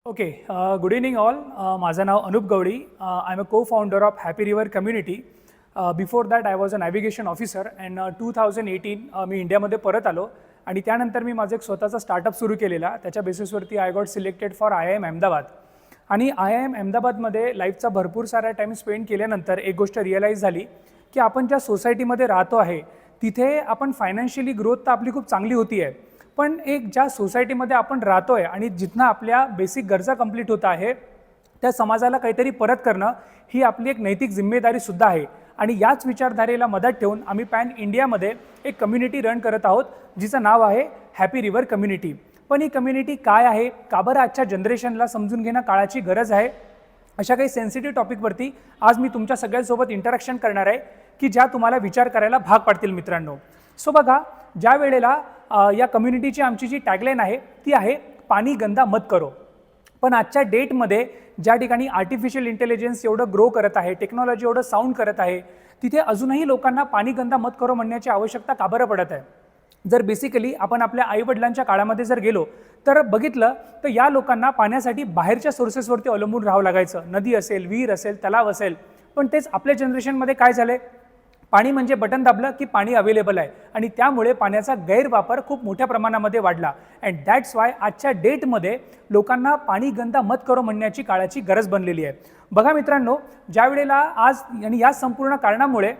Okay, good evening all. माझं नाव Anup Gawdi. I am a co-founder of Happy river Community. Before that I was a navigation officer and 2018 मी इंडियामध्ये परत आलो आणि त्यानंतर मी माझं एक स्वतःचा स्टार्टअप सुरू केलेला. त्याच्या बेसिसवरती I got selected for IIM Ahmedabad. आणि IIM अहमदाबादमध्ये लाईफचा भरपूर सारा टाईम स्पेंड केल्यानंतर एक गोष्ट रिअलाईज झाली की आपण ज्या सोसायटीमध्ये राहतो आहे तिथे आपण फायनान्शियली ग्रोथ तर आपली खूप चांगली होती आहे, पण एक ज्या सोसायटीमध्ये आपण राहतो आहे आणि जिथनं आपल्या बेसिक गरजा कंप्लीट होत आहे त्या समाजाला काहीतरी परत करणं ही आपली एक नैतिक जिम्मेदारीसुद्धा आहे. आणि याच विचारधारेला मदत ठेवून आम्ही पॅन इंडियामध्ये एक कम्युनिटी रन करत आहोत जिचं नाव आहे हॅपी रिव्हर कम्युनिटी. पण ही कम्युनिटी काय आहे, का बरं आजच्या जनरेशनला समजून घेणं काळाची गरज आहे, अशा काही सेन्सिटिव्ह टॉपिकवरती आज मी तुमच्या सगळ्यांसोबत इंटरॅक्शन करणार आहे की ज्या तुम्हाला विचार करायला भाग पाडतील मित्रांनो. सो बघा, ज्या वेळेला या कम्युनिटीची आमची जी टॅगलाईन आहे ती आहे पाणी गंदा मत करो. पण आजच्या डेटमध्ये ज्या ठिकाणी आर्टिफिशियल इंटेलिजन्स एवढं ग्रो करत आहे, टेक्नॉलॉजी एवढं साऊंड करत आहे, तिथे अजूनही लोकांना पाणी गंदा मत करो म्हणण्याची आवश्यकता का बरं पडत आहे. जर बेसिकली आपण आपल्या आईवडिलांच्या काळामध्ये जर गेलो तर बघितलं तर या लोकांना पाण्यासाठी बाहेरच्या सोर्सेसवरती अवलंबून राहावं लागायचं. नदी असेल, विहीर असेल, तलाव असेल. पण तेच आपल्या जनरेशनमध्ये काय झालं, पाणी म्हणजे बटन दाबलं की पाणी अवेलेबल आहे आणि त्यामुळे पाण्याचा गैरवापर खूप मोठ्या प्रमाणामध्ये वाढला. अँड दॅट्स वाय आजच्या डेटमध्ये लोकांना पाणी गंदा मत करो म्हणण्याची काळाची गरज बनलेली आहे. बघा मित्रांनो, ज्या वेळेला आज आणि या संपूर्ण कारणामुळे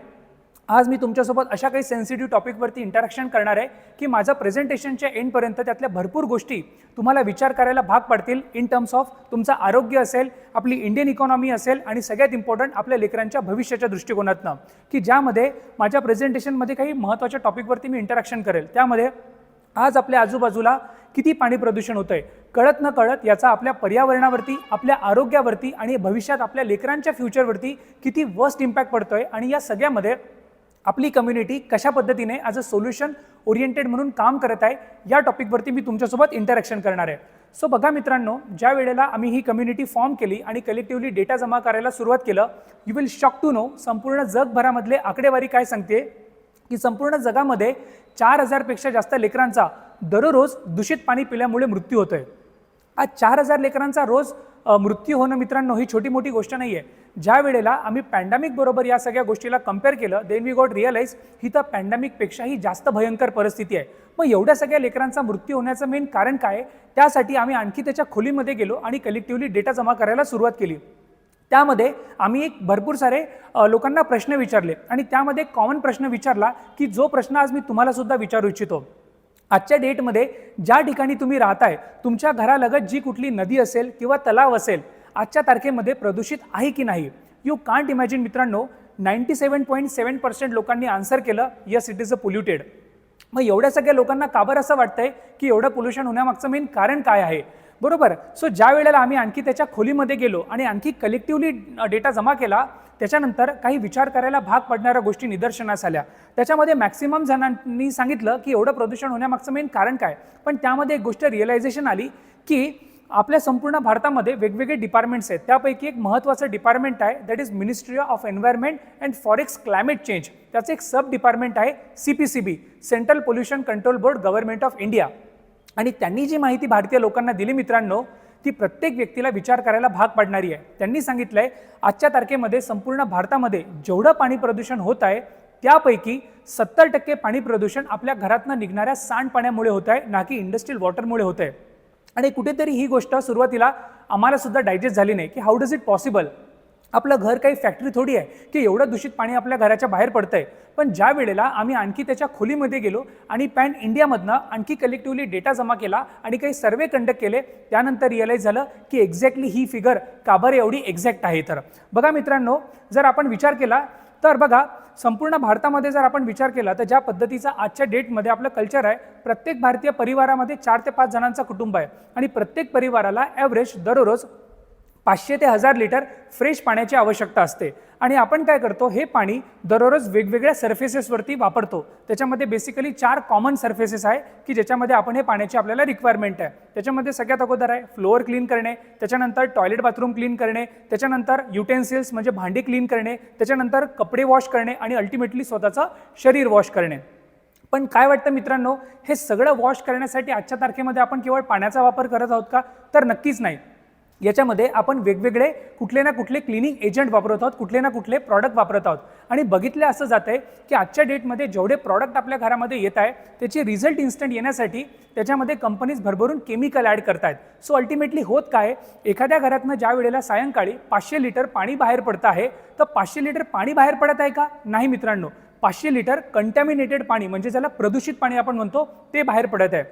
आज मी तुमच्यासोबत अशा काही सेन्सिटिव्ह टॉपिकवरती इंटरॅक्शन करणार आहे की माझं प्रेझेंटेशनच्या एंडपर्यंत त्यातल्या भरपूर गोष्टी तुम्हाला विचार करायला भाग पडतील. इन टर्म्स ऑफ तुमचं आरोग्य असेल, आपली इंडियन इकॉनॉमी असेल आणि सगळ्यात इम्पॉर्टंट आपल्या लेकरांच्या भविष्याच्या दृष्टिकोनातनं, की ज्यामध्ये माझ्या प्रेझेंटेशनमध्ये काही महत्त्वाच्या टॉपिकवरती मी इंटरॅक्शन करेल. त्यामध्ये आज आपल्या आजूबाजूला किती पाणी प्रदूषण होतं आहे, कळत न कळत याचा आपल्या पर्यावरणावरती, आपल्या आरोग्यावरती आणि भविष्यात आपल्या लेकरांच्या फ्युचरवरती किती वर्स्ट इम्पॅक्ट पडतो आहे आणि या सगळ्यामध्ये आपली कम्युनिटी कशा पद्धतीने ॲज अ सोल्युशन ओरिएंटेड म्हणून काम करत आहे या टॉपिकवरती मी तुमच्यासोबत इंटरॅक्शन करणार आहे. सो बघा मित्रांनो, ज्या वेळेला आम्ही ही कम्युनिटी फॉर्म केली आणि कलेक्टिव्हली डेटा जमा करायला सुरुवात केलं, you will shock to know संपूर्ण जगभरामधले आकडेवारी काय सांगते की संपूर्ण जगामध्ये 4000 पेक्षा जास्त लेकरांचा दररोज दूषित पाणी पिल्यामुळे मृत्यू होतो आहे. आज 4000 लेकरांचा रोज मृत्यू होणं मित्रांनो ही छोटी मोठी गोष्ट नाही आहे. ज्या वेळेला आम्ही पॅन्डेमिक बरोबर या सगळ्या गोष्टीला कम्पेअर केलं, देन वी गॉट रिअलाइज ही तर पॅन्डेमिकपेक्षाही जास्त भयंकर परिस्थिती आहे. मग एवढ्या सगळ्या लेकरांचा मृत्यू होण्याचं मेन कारण काय, त्यासाठी आम्ही आणखी त्याच्या खोलीमध्ये गेलो आणि कलेक्टिव्हली डेटा जमा करायला सुरुवात केली. त्यामध्ये आम्ही एक भरपूर सारे लोकांना प्रश्न विचारले आणि त्यामध्ये एक कॉमन प्रश्न विचारला की जो प्रश्न आज मी तुम्हाला सुद्धा विचारू इच्छितो. आजच्या डेटमध्ये ज्या ठिकाणी तुम्ही राहताय, तुमच्या घरालगत जी कुठली नदी असेल किंवा तलाव असेल, आजच्या तारखेमध्ये प्रदूषित आहे की नाही. यू कांट इमॅजिन मित्रांनो, 97.7% लोकांनी आन्सर केलं yes it is a polluted. मग एवढ्या सगळ्या लोकांना का बरं असं वाटतंय की एवढं पोल्युशन होण्यामागचं मेन कारण काय आहे, बरोबर. सो ज्या वेळेला आम्ही आणखी त्याच्या खोलीमध्ये गेलो आणि आणखी कलेक्टिव्हली डेटा जमा केला, त्याच्यानंतर काही विचार करायला भाग पडणाऱ्या गोष्टी निदर्शनास आल्या. त्याच्यामध्ये मॅक्सिमम जणांनी सांगितलं की एवढं प्रदूषण होण्यामागचं मेन कारण काय. पण त्यामध्ये एक गोष्ट रिअलायझेशन आली की आपल्या संपूर्ण भारतामध्ये वेगवेगळे डिपार्टमेंट्स आहेत. त्यापैकी एक महत्त्वाचं डिपार्टमेंट आहे that is ministry of environment and forest climate change. त्याचं एक सब डिपार्टमेंट आहे CPCB, central pollution control board, government of India. आणि त्यांनी जी माहिती भारतीय लोकांना दिली मित्रांनो, ती प्रत्येक व्यक्तीला विचार करायला भाग पाडणारी आहे. त्यांनी सांगितलंय आजच्या तारखेमध्ये संपूर्ण भारतामध्ये जेवढं पाणी प्रदूषण होत आहे त्यापैकी 70% पाणी प्रदूषण आपल्या घरातनं निघणाऱ्या सांडपाण्यामुळे होत आहे, ना की इंडस्ट्रियल वॉटरमुळे होत आहे. आणि कुठेतरी ही गोष्ट सुरुवातीला आम्हाला सुद्धा डायजेस्ट झाली नाही की हाऊ डज इट पॉसिबल. आपलं घर काही फॅक्टरी थोडी आहे की एवढं दूषित पाणी आपल्या घराच्या बाहेर पडतंय. पण ज्या वेळेला आम्ही आणखी त्याच्या खोलीमध्ये गेलो आणि पॅन इंडियामधनं आणखी कलेक्टिव्हली डेटा जमा केला आणि काही सर्वे कंडक्ट केले, त्यानंतर रिअलाईज झालं की एक्झॅक्टली ही फिगर का बरं एवढी एक्झॅक्ट आहे. तर बघा मित्रांनो, जर आपण विचार केला तर बघा संपूर्ण भारतामध्ये जर आपण विचार केला तर ज्या पद्धतीचा आजच्या डेटमध्ये आपलं कल्चर आहे, प्रत्येक भारतीय परिवारामध्ये 4 ते 5 जणांचा कुटुंब आहे आणि प्रत्येक परिवाराला ॲव्हरेज दररोज 500 ते 1000 लिटर फ्रेश पाण्याची आवश्यकता असते. आणि आपण काय करतो, हे पाणी दररोज वेगवेगळ्या सर्फेसेसवरती वापरतो. त्याच्यामध्ये बेसिकली 4 कॉमन सर्फेसेस आहे की ज्याच्यामध्ये आपण हे पाण्याची आपल्याला रिक्वायरमेंट आहे. त्याच्यामध्ये सगळ्यात अगोदर आहे फ्लोअर क्लीन करणे, त्याच्यानंतर टॉयलेट बाथरूम क्लीन करणे, त्याच्यानंतर युटेन्सिल्स म्हणजे भांडी क्लीन करणे, त्याच्यानंतर कपडे वॉश करणे आणि अल्टिमेटली स्वतःचं शरीर वॉश करणे. पण काय वाटतं मित्रांनो, हे सगळं वॉश करण्यासाठी आजच्या तारखेमध्ये आपण केवळ पाण्याचा वापर करत आहोत का, तर नक्कीच नाही. याच्यामध्ये आपण वेगवेगळे कुठले ना कुठले क्लिनिंग एजंट वापरत आहोत, कुठले ना कुठले प्रॉडक्ट वापरत आहोत आणि बघितले असं जात आहे की आजच्या डेटमध्ये जेवढे प्रॉडक्ट आपल्या घरामध्ये येत आहे त्याचे रिझल्ट इन्स्टंट येण्यासाठी त्याच्यामध्ये कंपनीज भरभरून केमिकल ॲड करतायत. सो अल्टिमेटली होत काय, एखाद्या घरातनं ज्या वेळेला सायंकाळी 500 लिटर पाणी बाहेर पडतं आहे तर 500 लिटर पाणी बाहेर पडत आहे का? नाही मित्रांनो, 500 लिटर कंटॅमिनेटेड पाणी म्हणजे ज्याला प्रदूषित पाणी आपण म्हणतो ते बाहेर पडत आहे.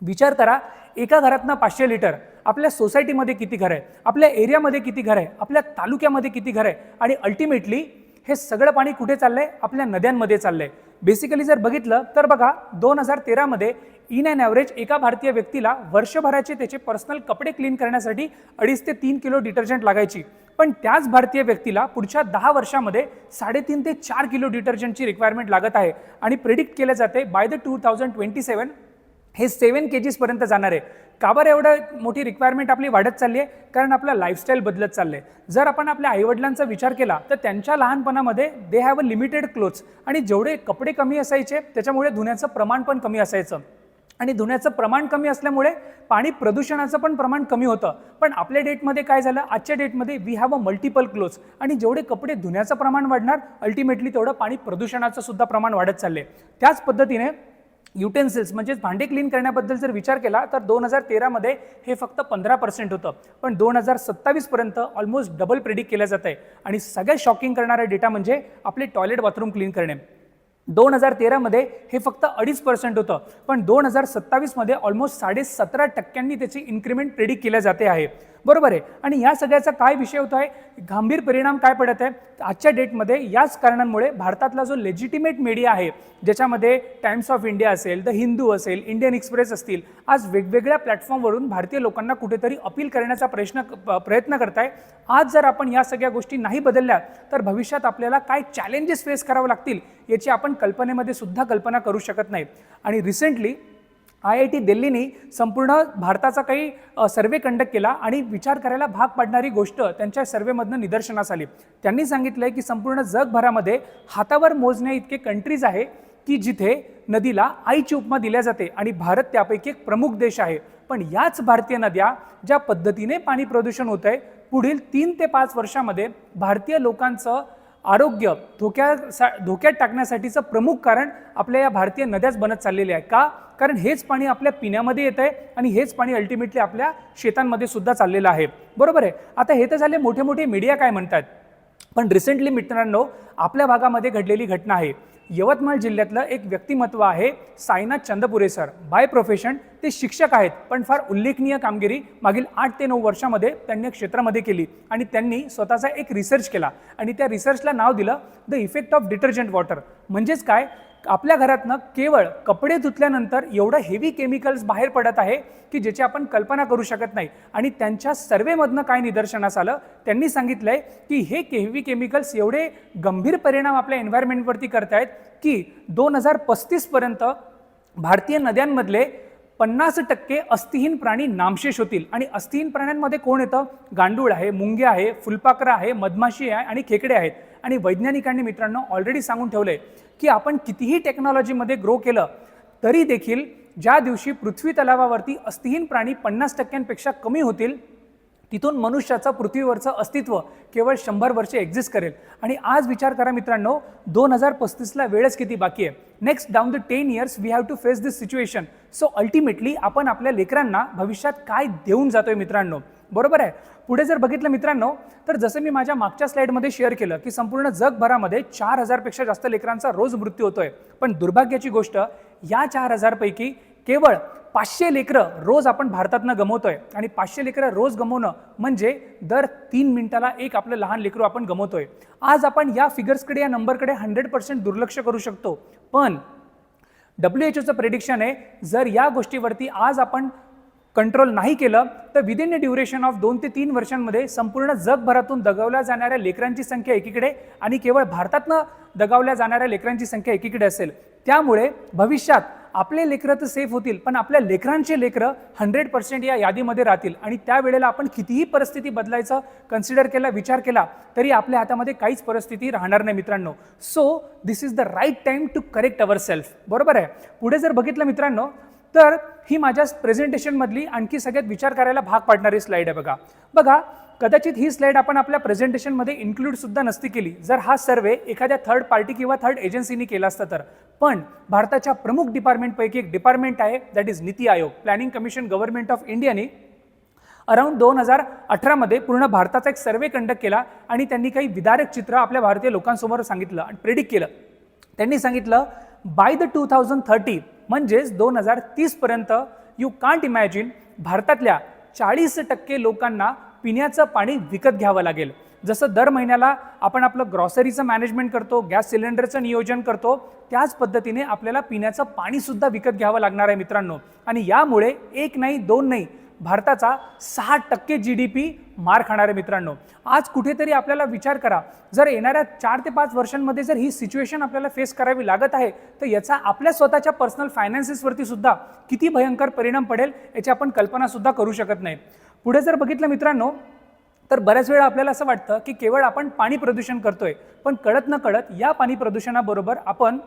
विचार करा, एका घरातनं 500 लिटर, आपल्या सोसायटीमध्ये किती घर आहे, आपल्या एरियामध्ये किती घर आहे, आपल्या तालुक्यामध्ये किती घर आहे आणि अल्टिमेटली हे सगळं पाणी कुठे चाललंय? आपल्या नद्यांमध्ये चाललंय. बेसिकली जर बघितलं तर बघा 2013 मध्ये इन अँड ॲव्हरेज एका भारतीय व्यक्तीला वर्षभराचे त्याचे पर्सनल कपडे क्लीन करण्यासाठी 2.5 ते 3 किलो डिटर्जंट लागायची. पण त्याच भारतीय व्यक्तीला पुढच्या 10 वर्षामध्ये 3.5 ते 4 किलो डिटर्जंटची रिक्वायरमेंट लागत आहे आणि प्रेडिक्ट केले जाते बाय द 2027 हे 7 kgs पर्यंत जाणार आहे. का बरं एवढं मोठी रिक्वायरमेंट आपली वाढत चालली आहे? कारण आपला लाईफस्टाईल बदलत चाललंय. जर आपण आपल्या आईवडिलांचा विचार केला तर त्यांच्या लहानपणामध्ये they have a limited clothes आणि जेवढे कपडे कमी असायचे त्याच्यामुळे धुण्याचं प्रमाण पण कमी असायचं आणि धुण्याचं प्रमाण कमी असल्यामुळे पाणी प्रदूषणाचं पण प्रमाण कमी होतं. पण आपल्या डेटमध्ये काय झालं, आजच्या डेटमध्ये we have a multiple clothes आणि जेवढे कपडे धुण्याचं प्रमाण वाढणार अल्टिमेटली तेवढं पाणी प्रदूषणाचं सुद्धा प्रमाण वाढत चाललंय. त्याच पद्धतीने युटेन्सिल्स म्हणजे भांडे क्लीन करण्याबद्दल जर विचार केला तर 2013 मध्ये हे फक्त 15% होतं, पण 2027 पर्यंत ऑलमोस्ट डबल प्रेडिक्ट केलं जात आहे. आणि सगळ्यात शॉकिंग करणारा डेटा म्हणजे आपले टॉयलेट बाथरूम क्लीन करणे. 2013 मध्ये हे फक्त 2.5% होतं, पण 2027 मध्ये ऑलमोस्ट 17.5% त्याची इन्क्रीमेंट प्रेडिक्ट केल्या जाते आहे. बरोबर आहे. आणि या सगळ्याचा काय विषय होत आहे, गंभीर परिणाम काय पडत आहे आजच्या डेटमध्ये? याच कारणांमुळे भारतातला जो लेजिटिमेट मीडिया आहे ज्याच्यामध्ये टाइम्स ऑफ इंडिया असेल, द हिंदू असेल, इंडियन एक्सप्रेस असतील, आज वेगवेगळ्या प्लॅटफॉर्मवरून भारतीय लोकांना कुठेतरी अपील करण्याचा प्रयत्न करताय. आज जर आपण या सगळ्या गोष्टी नाही बदलल्या तर भविष्यात आपल्याला काय चॅलेंजेस फेस करावे लागतील याची आपण कल्पनेमध्ये सुद्धा कल्पना करू शकत नाही. आणि रिसेंटली IIT दिल्लीने संपूर्ण भारताचा काही सर्वे कंडक्ट केला आणि विचार करायला भाग पाडणारी गोष्ट त्यांच्या सर्वेमधनं निदर्शनास आली. त्यांनी सांगितलंय की संपूर्ण जगभरामध्ये हातावर मोजण्या इतके कंट्रीज आहे की जिथे नदीला आईची उपमा दिल्या जाते आणि भारत त्यापैकी एक प्रमुख देश आहे. पण याच भारतीय नद्या ज्या पद्धतीने पाणी प्रदूषण होत आहे, पुढील 3 ते 5 वर्षामध्ये भारतीय लोकांचं आरोग्य धोक्यात टाकण्यासाठीचं प्रमुख कारण आपल्या या भारतीय नद्याच बनत चाललेल्या आहे. का? कारण हेच पाणी आपल्या पिण्यामध्ये येत आहे आणि हेच पाणी अल्टिमेटली आपल्या शेतांमध्ये सुद्धा चाललेलं आहे. बरोबर आहे. आता हे तर झाले मोठे मोठे मीडिया काय म्हणतात, पण रिसेंटली मित्रांनो आपल्या भागामध्ये घडलेली घटना आहे. यवतमाळ जिल्ह्यातलं एक व्यक्तिमत्व आहे साईनाथ चंदपुरे सर. बाय प्रोफेशन ते शिक्षक आहेत, पण फार उल्लेखनीय कामगिरी मागील 8 ते 9 वर्षामध्ये त्यांनी क्षेत्रामध्ये केली आणि त्यांनी स्वतःचा एक रिसर्च केला आणि त्या रिसर्चला नाव दिलं the effect of detergent water. म्हणजेच काय, आपल्या घरातनं केवळ कपडे धुतल्यानंतर एवढं हेवी केमिकल्स बाहेर पडत आहे की ज्याची आपण कल्पना करू शकत नाही. आणि त्यांच्या सर्वेमधनं काय निदर्शनास आलं, त्यांनी सांगितलंय की हे हेवी केमिकल्स एवढे गंभीर परिणाम आपल्या एन्व्हायरमेंटवरती करतायत की 2035 पर्यंत भारतीय नद्यांमधले 50% अस्थिहीन प्राणी नामशेष होतील. आणि अस्थिहीन प्राण्यांमध्ये कोण येतं? गांडूळ आहे, मुंग्या आहे, फुलपाखरं आहे, मधमाशी आहे आणि खेकडे आहेत. आणि वैज्ञानिकांनी मित्रांनो ऑलरेडी सांगून ठेवलंय की आपण कितीही टेक्नॉलॉजीमध्ये ग्रो केलं तरी देखील ज्या दिवशी पृथ्वी तलावावरती अस्थिहीन प्राणी 50%पेक्षा कमी होतील तिथून मनुष्याचं पृथ्वीवरचं अस्तित्व केवळ 100 वर्षे एक्झिस्ट करेल. आणि आज विचार करा मित्रांनो 2035ला वेळच किती बाकी आहे. Next down the 10 years we have to face this situation. So ultimately आपण आपल्या लेकरांना भविष्यात काय देऊन जातोय मित्रांनो. बरोबर आहे. पुढे जर बघितलं मित्रांनो तर जसं मी माझ्या मागच्या स्लाइडमध्ये शेअर केलं की संपूर्ण जगभरामध्ये 4000 पेक्षा जास्त लेकरांचा रोज मृत्यू होतोय. पण दुर्भाग्याची गोष्ट या 4000 पैकी केवळ 500 लेकरं रोज आपण भारतातनं गमवतोय. आणि 500 लेकरं रोज गमवणं म्हणजे दर 3 मिनिटाला एक आपलं लहान लेकरू आपण गमवतोय. आज आपण या फिगर्सकडे, या नंबरकडे 100% दुर्लक्ष करू शकतो. पण WHOचं प्रेडिक्शन आहे जर या गोष्टीवरती आज आपण कंट्रोल नाही केलं तर विदिन अ ड्युरेशन ऑफ 2 ते 3 वर्षांमध्ये संपूर्ण जगभरातून दगावल्या जाणाऱ्या लेकरांची संख्या एकीकडे आणि केवळ भारतातनं दगावल्या जाणाऱ्या लेकरांची संख्या एकीकडे असेल. त्यामुळे भविष्यात आपले लेकरं तर सेफ होतील, पण आपल्या लेकरांचे लेकरं 100% या यादीमध्ये राहतील. आणि त्यावेळेला आपण कितीही परिस्थिती बदलायचं कन्सिडर केला, विचार केला तरी आपल्या हातामध्ये काहीच परिस्थिती राहणार नाही मित्रांनो. So this is the right time to correct our self. बरोबर आहे. पुढे जर बघितलं मित्रांनो तर ही माझ्या प्रेझेंटेशनमधली आणखी सगळ्यात विचार करायला भाग पाडणारी स्लाईड आहे. बघा कदाचित ही स्लाईड आपण आपल्या प्रेझेंटेशनमध्ये इन्क्लूड सुद्धा नसती केली जर हा सर्वे एखाद्या थर्ड पार्टी किंवा थर्ड एजन्सीनी केला असता तर. पण भारताच्या प्रमुख डिपार्टमेंटपैकी एक डिपार्टमेंट आहे, that is NITI Aayog, planning commission government of इंडियाने अराउंड 2018 मध्ये पूर्ण भारताचा एक सर्वे कंडक्ट केला आणि त्यांनी काही विदारक चित्र आपल्या भारतीय लोकांसमोर सांगितलं आणि प्रेडिक्ट केलं. त्यांनी सांगितलं बाय द 2030 म्हणजेच 2030 पर्यंत यू कांट इमॅजिन भारतातल्या 40% लोकांना पिण्याचं पाणी विकत घ्यावं लागेल. जसं दर महिन्याला आपण आपलं ग्रॉसरीचं मॅनेजमेंट करतो, गॅस सिलेंडरचं नियोजन करतो, त्याच पद्धतीने आपल्याला पिण्याचं पाणी सुद्धा विकत घ्यावं लागणार आहे मित्रांनो. आणि यामुळे एक नाही दोन नाही भारताचा 6% GDP मार खाणार आहे मित्रांनो. आज कुठेतरी आपल्याला विचार करा, जर येणाऱ्या 4 ते 5 वर्षांमध्ये जर ही सिच्युएशन आपल्याला फेस करावी लागत आहे तर याचा आपल्या स्वतःच्या पर्सनल फायनान्सेसवरती सुद्धा किती भयंकर परिणाम पडेल याची आपण कल्पना सुद्धा करू शकत नाही. पुढे जर बघितलं मित्रांनो तर बऱ्याच वेळा आपल्याला असं वाटतं की केवळ आपण पाणी प्रदूषण करतोय, पण कळत न कळत या पाणी प्रदूषणाबरोबर आपण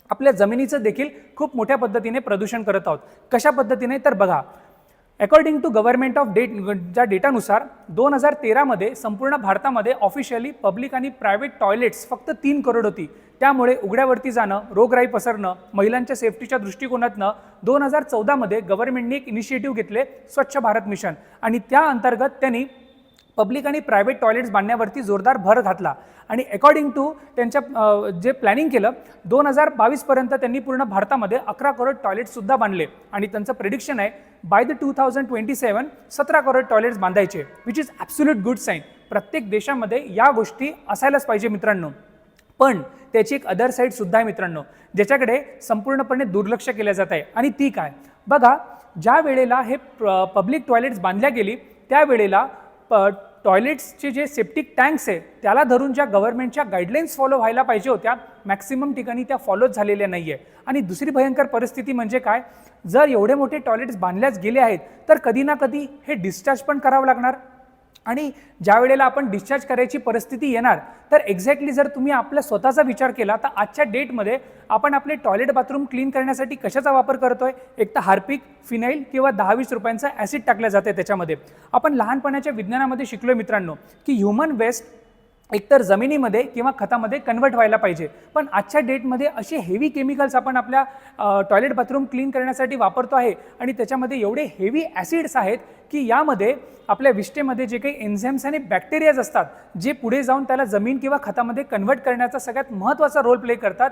आपल्या जमिनीचं देखील खूप मोठ्या पद्धतीने प्रदूषण करत आहोत. कशा पद्धतीने तर बघा, अकॉर्डिंग टू गव्हर्नमेंट ऑफ ज्या डेटानुसार 2013 मध्ये संपूर्ण भारतामध्ये ऑफिशियली पब्लिक आणि प्रायव्हेट टॉयलेट्स फक्त 3 करोड होती. त्यामुळे उघड्यावरती जाणं, रोगराई पसरणं, महिलांच्या सेफ्टीच्या दृष्टिकोनातनं 2014 मध्ये गव्हर्नमेंटने एक इनिशिएटिव्ह घेतले स्वच्छ भारत मिशन आणि त्या अंतर्गत त्यांनी पब्लिक आणि प्रायव्हेट टॉयलेट्स बांधण्यावरती जोरदार भर घातला. आणि अकॉर्डिंग टू त्यांच्या जे प्लॅनिंग केलं 2022 पर्यंत त्यांनी पूर्ण भारतामध्ये 11 करोड टॉयलेट्स सुद्धा बांधले आणि त्यांचं प्रेडिक्शन आहे बाय द 2027 17 करोड टॉयलेट्स बांधायचे, which is absolute good sign. प्रत्येक देशामध्ये या गोष्टी असायलाच पाहिजे मित्रांनो. पण त्याची एक अदर साईड सुद्धा आहे मित्रांनो, ज्याच्याकडे संपूर्णपणे दुर्लक्ष केलं जात आहे. आणि ती काय बघा, ज्या वेळेला हे पब्लिक टॉयलेट्स बांधल्या गेली त्यावेळेला टॉयलेट्सचे जे सेप्टिक टँक्स आहे त्याला धरून ज्या गव्हर्नमेंटच्या गाईडलाईन्स फॉलो व्हायला पाहिजे होत्या मॅक्सिमम ठिकाणी त्या फॉलोच झालेल्या नाही आहे. आणि दुसरी भयंकर परिस्थिती म्हणजे काय, जर एवढे मोठे टॉयलेट्स बांधल्याच गेले आहेत तर कधी ना कधी हे डिस्चार्ज पण करावं लागणार. आणि ज्या वेळेला आपण डिस्चार्ज करायची परिस्थिती येणार तर एक्झॅक्टली जर तुम्ही आपल्या स्वतःचा विचार केला तर आजच्या डेटमध्ये आपण आपले टॉयलेट बाथरूम क्लीन करण्यासाठी कशाचा वापर करतोय, एक तर हार्पिक, फिनाईल किंवा 10-20 रुपयांचा ॲसिड टाकल्या जाते त्याच्यामध्ये. आपण लहानपणाच्या विज्ञानामध्ये शिकलोय मित्रांनो की ह्युमन वेस्ट एकतर जमिनीमध्ये किंवा खतामध्ये कन्वर्ट व्हायला पाहिजे, पण आजच्या डेटमध्ये असे हेवी केमिकल्स आपण आपल्या टॉयलेट बाथरूम क्लीन करण्यासाठी वापरतो आहे आणि त्याच्यामध्ये एवढे हेवी ॲसिड्स आहेत की यामध्ये आपल्या विष्ठेमध्ये जे काही एन्झाईम्स आणि बॅक्टेरियाज असतात जे पुढे जाऊन त्याला जमीन किंवा खतामध्ये कन्वर्ट करण्याचा सगळ्यात महत्त्वाचा रोल प्ले करतात,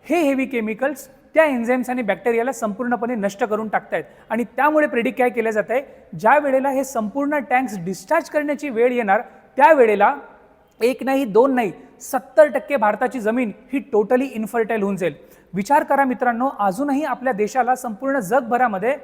हे हेवी केमिकल्स त्या एन्झाईम्स आणि बॅक्टेरियाला संपूर्णपणे नष्ट करून टाकतायत. आणि त्यामुळे प्रेडिक्ट काय केलं जात आहे, ज्या वेळेला हे संपूर्ण टँक्स डिस्चार्ज करण्याची वेळ येणार त्यावेळेला एक नाही दोन नाही 70% भारताची जमीन ही टोटली इनफर्टाईल होऊन जाईल. विचार करा मित्रांनो, अजूनही आपल्या देशाला संपूर्ण जगभरामध्ये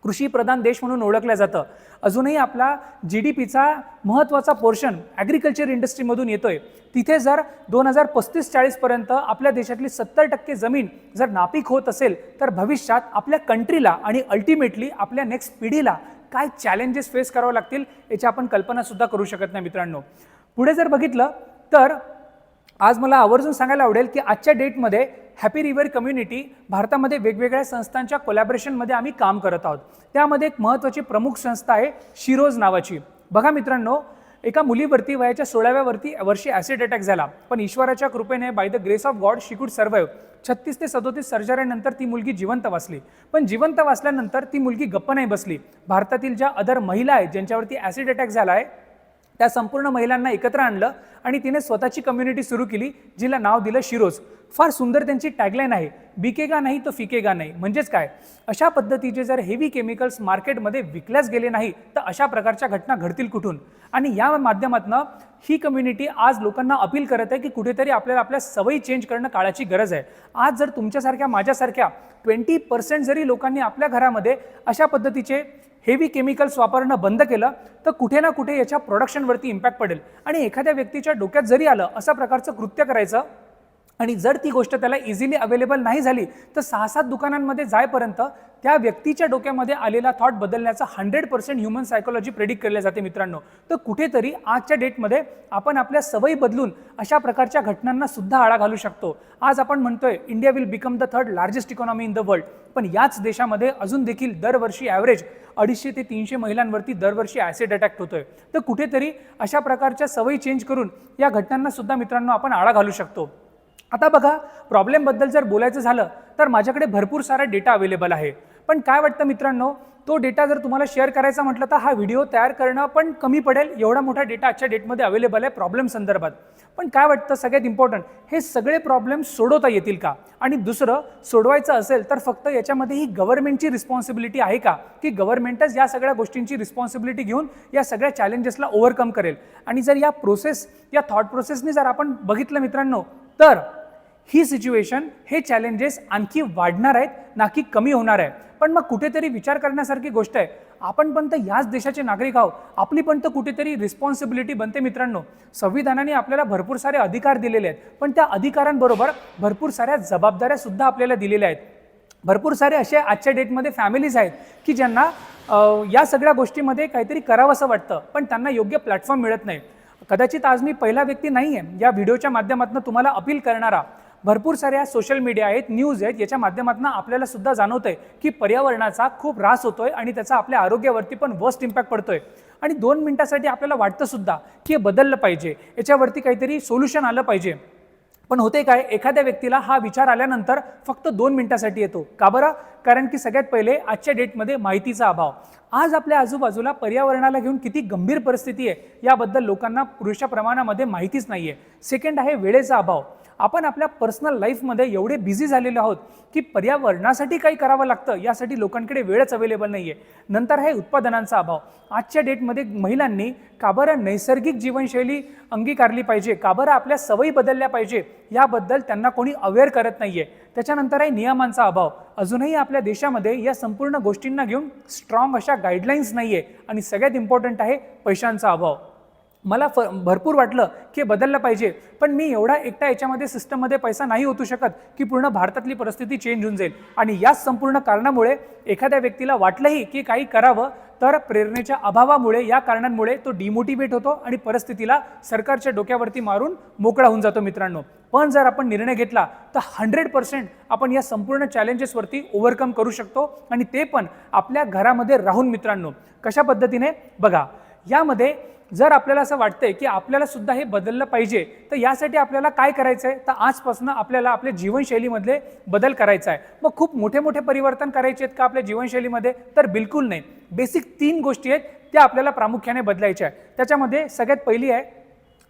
कृषीप्रधान देश म्हणून ओळखलं जातं. अजूनही आपला GDPचा महत्त्वाचा पोर्शन ॲग्रिकल्चर इंडस्ट्रीमधून येतोय. तिथे जर 2035-40 पर्यंत आपल्या देशातली 70% जमीन जर नापीक होत असेल तर भविष्यात आपल्या कंट्रीला आणि अल्टिमेटली आपल्या नेक्स्ट पिढीला काय चॅलेंजेस फेस करावं लागतील याची आपण कल्पना सुद्धा करू शकत नाही मित्रांनो. पुढे जर बघितलं तर आज मला आवर्जून सांगायला आवडेल की आजच्या डेटमध्ये हॅपी रिव्हर कम्युनिटी भारतामध्ये वेगवेगळ्या संस्थांच्या कोलॅबरेशनमध्ये आम्ही काम करत आहोत. त्यामध्ये एक महत्त्वाची प्रमुख संस्था आहे शिरोज नावाची. बघा मित्रांनो, एका मुलीवरती वयाच्या 16व्या वर्षी ॲसिड अटॅक झाला, पण ईश्वराच्या कृपेने by the grace of God she could survive. 36 ते 37 सर्जरीनंतर ती मुलगी जिवंत वाचली. पण जिवंत वाचल्यानंतर ती मुलगी गप्प नाही बसली. भारतातील ज्या अदर महिला आहेत ज्यांच्यावरती ॲसिड अटॅक झाला आहे त्या संपूर्ण महिलांना एकत्र आणलं आणि तिने स्वतःची कम्युनिटी सुरू केली जिला नाव दिलं शिरोज. फार सुंदर त्यांची टॅगलाईन आहे, बिकेगा नाही तो फिकेगा नाही. म्हणजेच काय, अशा पद्धतीचे जर हेवी केमिकल्स मार्केटमध्ये विकल्याच गेले नाही तर अशा प्रकारच्या घटना घडतील कुठून. आणि या माध्यमातून ही कम्युनिटी आज लोकांना अपील करत आहे की कुठेतरी आपल्याला आपल्या सवयी चेंज करणं काळाची गरज आहे. आज जर तुमच्यासारख्या माझ्यासारख्या 20% जरी लोकांनी आपल्या घरामध्ये अशा पद्धतीचे हेवी केमिकल्स वापरणं बंद केलं तर कुठे ना कुठे याच्या प्रोडक्शनवरती इम्पॅक्ट पडेल. आणि एखाद्या व्यक्तीच्या डोक्यात जरी आलं अशा प्रकारचं कृत्य करायचं आणि जर ती गोष्ट त्याला इझिली अवेलेबल नाही झाली तर 6-7 दुकानांमध्ये जायपर्यंत त्या व्यक्तीच्या डोक्यामध्ये आलेला थॉट बदलण्याचा 100% ह्युमन सायकोलॉजी प्रेडिक्ट केले जाते मित्रांनो. तर कुठेतरी आजच्या डेटमध्ये आपण आपल्या सवयी बदलून अशा प्रकारच्या घटनांना सुद्धा आळा घालू शकतो. आज आपण म्हणतोय India will become the 3rd largest economy in the world, पण याच देशामध्ये अजून देखील दरवर्षी ॲव्हरेज 250 ते 300 महिलांवरती दरवर्षी ॲसिड अटॅक होतोय. तर कुठेतरी अशा प्रकारच्या सवयी चेंज करून या घटनांना सुद्धा मित्रांनो आपण आळा घालू शकतो. आता बघा, प्रॉब्लेमबद्दल जर बोलायचं झालं तर माझ्याकडे भरपूर सारा डेटा अवेलेबल आहे, पण काय वाटतं मित्रांनो, तो डेटा जर तुम्हाला शेअर करायचा म्हटलं तर हा व्हिडिओ तयार करणं पण कमी पडेल. एवढा मोठा डेटा आजच्या डेटमध्ये अवेलेबल आहे प्रॉब्लेम संदर्भात. पण काय वाटतं, सगळ्यात इम्पॉर्टंट, हे सगळे प्रॉब्लेम सोडवता येतील का? आणि दुसरं, सोडवायचं असेल तर फक्त याच्यामध्ये ही गव्हर्नमेंटची रिस्पॉन्सिबिलिटी आहे का, की गव्हर्नमेंटच या सगळ्या गोष्टींची रिस्पॉन्सिबिलिटी घेऊन या सगळ्या चॅलेंजेसला ओव्हरकम करेल? आणि जर या थॉट प्रोसेसनी जर आपण बघितलं मित्रांनो, तर ही सिच्युएशन, हे चॅलेंजेस आणखी वाढणार आहेत, ना की कमी होणार आहे. पण मग कुठेतरी विचार करण्यासारखी गोष्ट आहे, आपण पण तर याच देशाचे नागरिक आहोत, आपली पण तर कुठेतरी रिस्पॉन्सिबिलिटी बनते मित्रांनो. संविधानाने आपल्याला भरपूर सारे अधिकार दिलेले आहेत, पण त्या अधिकारांबरोबर भरपूर साऱ्या जबाबदाऱ्या सुद्धा आपल्याला दिलेल्या आहेत. भरपूर सारे असे आजच्या डेटमध्ये फॅमिलीज आहेत की ज्यांना या सगळ्या गोष्टीमध्ये काहीतरी करावंसं वाटतं, पण त्यांना योग्य प्लॅटफॉर्म मिळत नाही. कदाचित आज मी पहिला व्यक्ती नाही आहे या व्हिडिओच्या माध्यमातून तुम्हाला अपील करणारा. भरपूर साऱ्या सोशल मीडिया आहेत, न्यूज आहेत, याच्या माध्यमातून आपल्याला सुद्धा जाणवतंय की पर्यावरणाचा खूप ऱ्हास होतोय आणि त्याचा आपल्या आरोग्यावरती पण वर्स्ट इम्पॅक्ट पडतोय. आणि 2 मिनिटासाठी आपल्याला वाटतं सुद्धा की हे बदललं पाहिजे, याच्यावरती काहीतरी सोल्युशन आलं पाहिजे. पण होते काय, एखाद्या व्यक्तीला हा विचार आल्यानंतर फक्त 2 मिनिटासाठी येतो. का बरं? कारण की सगळ्यात पहिले आजच्या डेटमध्ये माहितीचा अभाव. आज आपल्या आजूबाजूला पर्यावरणाला घेऊन किती गंभीर परिस्थिती आहे याबद्दल लोकांना पुरेशा प्रमाणामध्ये माहितीच नाहीये. सेकंड आहे वेळेचा अभाव. आपण आपल्या पर्सनल लाईफमध्ये एवढे बिझी झालेले आहोत की पर्यावरणासाठी काही करावं लागतं यासाठी लोकांकडे वेळच अवेलेबल नाहीये. नंतर आहे उत्पादनांचा अभाव. आजच्या डेटमध्ये महिलांनी का बरं नैसर्गिक जीवनशैली अंगीकारली पाहिजे, का बरं आपल्या सवयी बदलल्या पाहिजे, याबद्दल त्यांना कोणी अवेअर करत नाहीये. त्याच्यानंतर आहे नियमांचा अभाव. अजूनही आपल्या देशामध्ये या संपूर्ण गोष्टींना घेऊन स्ट्रॉंग अशा गाईडलाईन्स नाहीये. आणि सगळ्यात इम्पॉर्टंट आहे पैशांचा अभाव. मला भरपूर वाटलं की बदललं पाहिजे, पण मी एवढा एकटा याच्यामध्ये सिस्टममध्ये पैसा नाही ओतू शकत की पूर्ण भारतातली परिस्थिती चेंज होऊन जाईल. आणि याच संपूर्ण कारणामुळे एखाद्या व्यक्तीला वाटलंही की काही करावं, तर प्रेरणेच्या अभावामुळे, या कारणांमुळे तो डिमोटिवेट होतो आणि परिस्थितीला सरकारच्या डोक्यावरती मारून मोकळा होऊन जातो मित्रांनो. पण जर आपण निर्णय घेतला तर 100% आपण या संपूर्ण चॅलेंजेसवरती ओव्हरकम करू शकतो, आणि ते पण आपल्या घरामध्ये राहून मित्रांनो. कशा पद्धतीने? बघा, यामध्ये जर आपल्याला असं वाटतंय की आपल्याला सुद्धा हे बदललं पाहिजे, तर यासाठी आपल्याला काय करायचं आहे, तर आजपासून आपल्याला आपल्या जीवनशैलीमधले बदल करायचा आहे. मग खूप मोठे मोठे परिवर्तन करायचे आहेत का आपल्या जीवनशैलीमध्ये? तर बिलकुल नाही. बेसिक 3 गोष्टी आहेत त्या आपल्याला प्रामुख्याने बदलायच्या आहेत. त्याच्यामध्ये सगळ्यात पहिली आहे,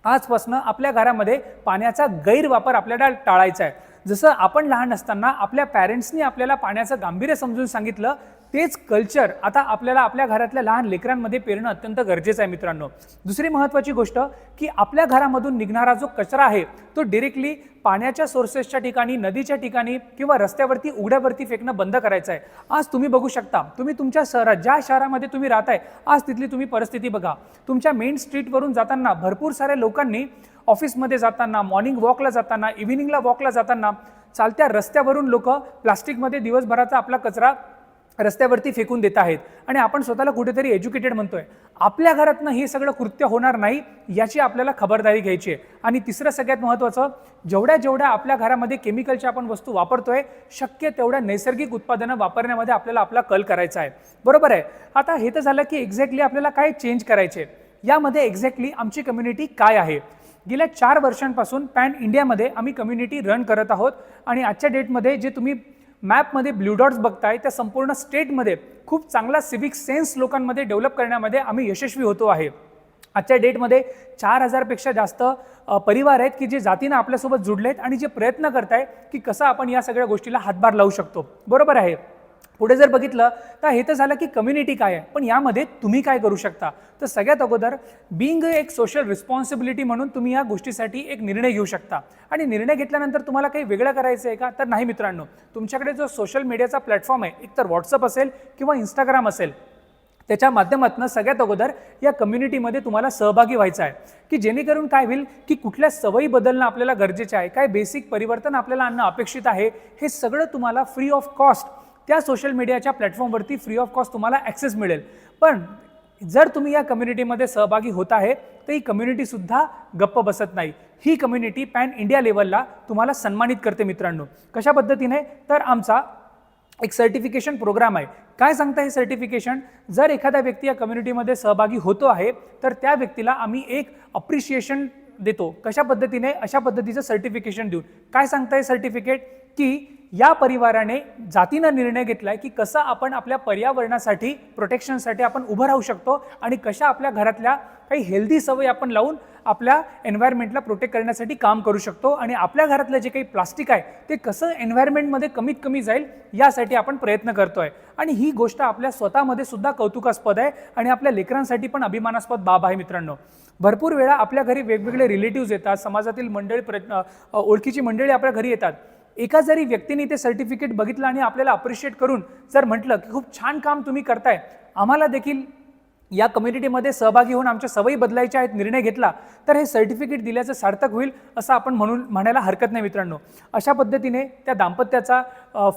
आजपासून आपल्या घरामध्ये पाण्याचा गैरवापर आपल्याला टाळायचा आहे. जसं आपण लहान असताना आपल्या पॅरेंट्सनी आपल्याला पाण्याचं गांभीर्य समजून सांगितलं, तेच कल्चर आता आपल्याला आपल्या घरातल्या लहान लेकरांमध्ये पेरणं अत्यंत गरजेचं आहे मित्रांनो. दुसरी महत्त्वाची गोष्ट की आपल्या घरामधून निघणारा जो कचरा आहे तो डायरेक्टली पाण्याच्या सोर्सेसच्या ठिकाणी, नदीच्या ठिकाणी किंवा रस्त्यावरती उघड्यावरती फेकणं बंद करायचं आहे. आज तुम्ही बघू शकता, तुम्ही तुमच्या शहरात, ज्या शहरामध्ये तुम्ही राहताय, आज तिथली तुम्ही परिस्थिती बघा. तुमच्या मेन स्ट्रीटवरून जाताना भरपूर साऱ्या लोकांनी ऑफिसमध्ये जाताना, मॉर्निंग वॉकला जाताना, इव्हिनिंगला वॉकला जाताना चालत्या रस्त्यावरून लोक प्लास्टिकमध्ये दिवसभराचा आपला कचरा रस्त्यावरती फेकून देत आहेत. आणि आपण स्वतःला कुठेतरी एज्युकेटेड म्हणतोय. आपल्या घरातनं हे सगळं कृत्य होणार नाही याची आपल्याला खबरदारी घ्यायची आहे. आणि तिसरं सगळ्यात महत्त्वाचं, जेवढ्या आपल्या घरामध्ये केमिकलच्या आपण वस्तू वापरतोय, शक्य तेवढ्या नैसर्गिक उत्पादनं वापरण्यामध्ये आपल्याला आपला कल करायचा आहे. बरोबर आहे. आता हे तर झालं की एक्झॅक्टली आपल्याला काय चेंज करायचे, यामध्ये एक्झॅक्टली आमची कम्युनिटी काय आहे. गेल्या 4 वर्षांपासून पॅन इंडियामध्ये आम्ही कम्युनिटी रन करत आहोत. आणि आजच्या डेटमध्ये जे तुम्ही मॅपमध्ये ब्ल्यू डॉट्स बघताय, त्या संपूर्ण स्टेटमध्ये खूप चांगला सिव्हिक सेन्स लोकांमध्ये डेव्हलप करण्यामध्ये आम्ही यशस्वी होतो आहे. आजच्या डेटमध्ये 4000 पेक्षा जास्त परिवार आहेत की जे जातीनं आपल्यासोबत जुडलेत आणि जे प्रयत्न करताय की कसं आपण या सगळ्या गोष्टीला हातभार लावू शकतो. बरोबर आहे. पुढे जर बघितलं तर हे तर झालं की कम्युनिटी काय आहे, पण यामध्ये तुम्ही काय करू शकता. तर सगळ्यात अगोदर बिंग एक सोशल रिस्पॉन्सिबिलिटी म्हणून तुम्ही या गोष्टीसाठी एक निर्णय घेऊ शकता. आणि निर्णय घेतल्यानंतर तुम्हाला काही वेगळं करायचं आहे का, तर नाही मित्रांनो. तुमच्याकडे जो सोशल मीडियाचा प्लॅटफॉर्म आहे, एकतर व्हॉट्सअप असेल किंवा इंस्टाग्राम असेल, त्याच्या माध्यमातून सगळ्यात अगोदर या कम्युनिटीमध्ये तुम्हाला सहभागी व्हायचं आहे, की जेणेकरून काय होईल की कुठल्या सवयी बदलणं आपल्याला गरजेचं आहे, काय बेसिक परिवर्तन आपल्याला आणणं अपेक्षित आहे, हे सगळं तुम्हाला फ्री ऑफ कॉस्ट त्या सोशल मीडियाच्या प्लॅटफॉर्मवरती फ्री ऑफ कॉस्ट तुम्हाला ॲक्सेस मिळेल. पण जर तुम्ही या कम्युनिटीमध्ये सहभागी होत आहे तर ही कम्युनिटीसुद्धा गप्प बसत नाही. ही कम्युनिटी पॅन इंडिया लेवलला तुम्हाला सन्मानित करते मित्रांनो. कशा पद्धतीने, तर आमचा एक सर्टिफिकेशन प्रोग्राम आहे. काय सांगता हे सर्टिफिकेशन, जर एखादा व्यक्ती या कम्युनिटीमध्ये सहभागी होतो आहे तर त्या व्यक्तीला आम्ही एक अप्रिशिएशन देतो. कशा पद्धतीने, अशा पद्धतीचं सर्टिफिकेशन देऊन. काय सांगता हे सर्टिफिकेट, की या परिवाराने जातीनं निर्णय घेतलाय की कसं आपण आपल्या पर्यावरणासाठी, प्रोटेक्शनसाठी आपण उभं राहू शकतो आणि कशा आपल्या घरातल्या काही हेल्दी सवयी आपण लावून आपल्या एन्व्हायरमेंटला प्रोटेक्ट करण्यासाठी काम करू शकतो आणि आपल्या घरातलं जे काही प्लास्टिक आहे ते कसं एन्व्हायरमेंटमध्ये कमीत कमी जाईल यासाठी आपण प्रयत्न करतोय. आणि ही गोष्ट आपल्या स्वतःमध्ये सुद्धा कौतुकास्पद आहे आणि आपल्या लेकरांसाठी पण अभिमानास्पद बाब आहे मित्रांनो. भरपूर वेळा आपल्या घरी वेगवेगळे रिलेटिव्स येतात, समाजातील मंडळी, ओळखीची मंडळी आपल्या घरी येतात. एका जरी व्यक्तीने ते सर्टिफिकेट बघितलं आणि आपल्याला अप्रिशिएट करून जर म्हटलं की खूप छान काम तुम्ही करताय, आम्हाला देखील या कम्युनिटीमध्ये सहभागी होऊन आमच्या सवयी बदलायच्या आहेत, निर्णय घेतला, तर हे सर्टिफिकेट दिल्याचं सार्थक होईल असं आपण म्हणायला हरकत नाही मित्रांनो. अशा पद्धतीने त्या दाम्पत्याचा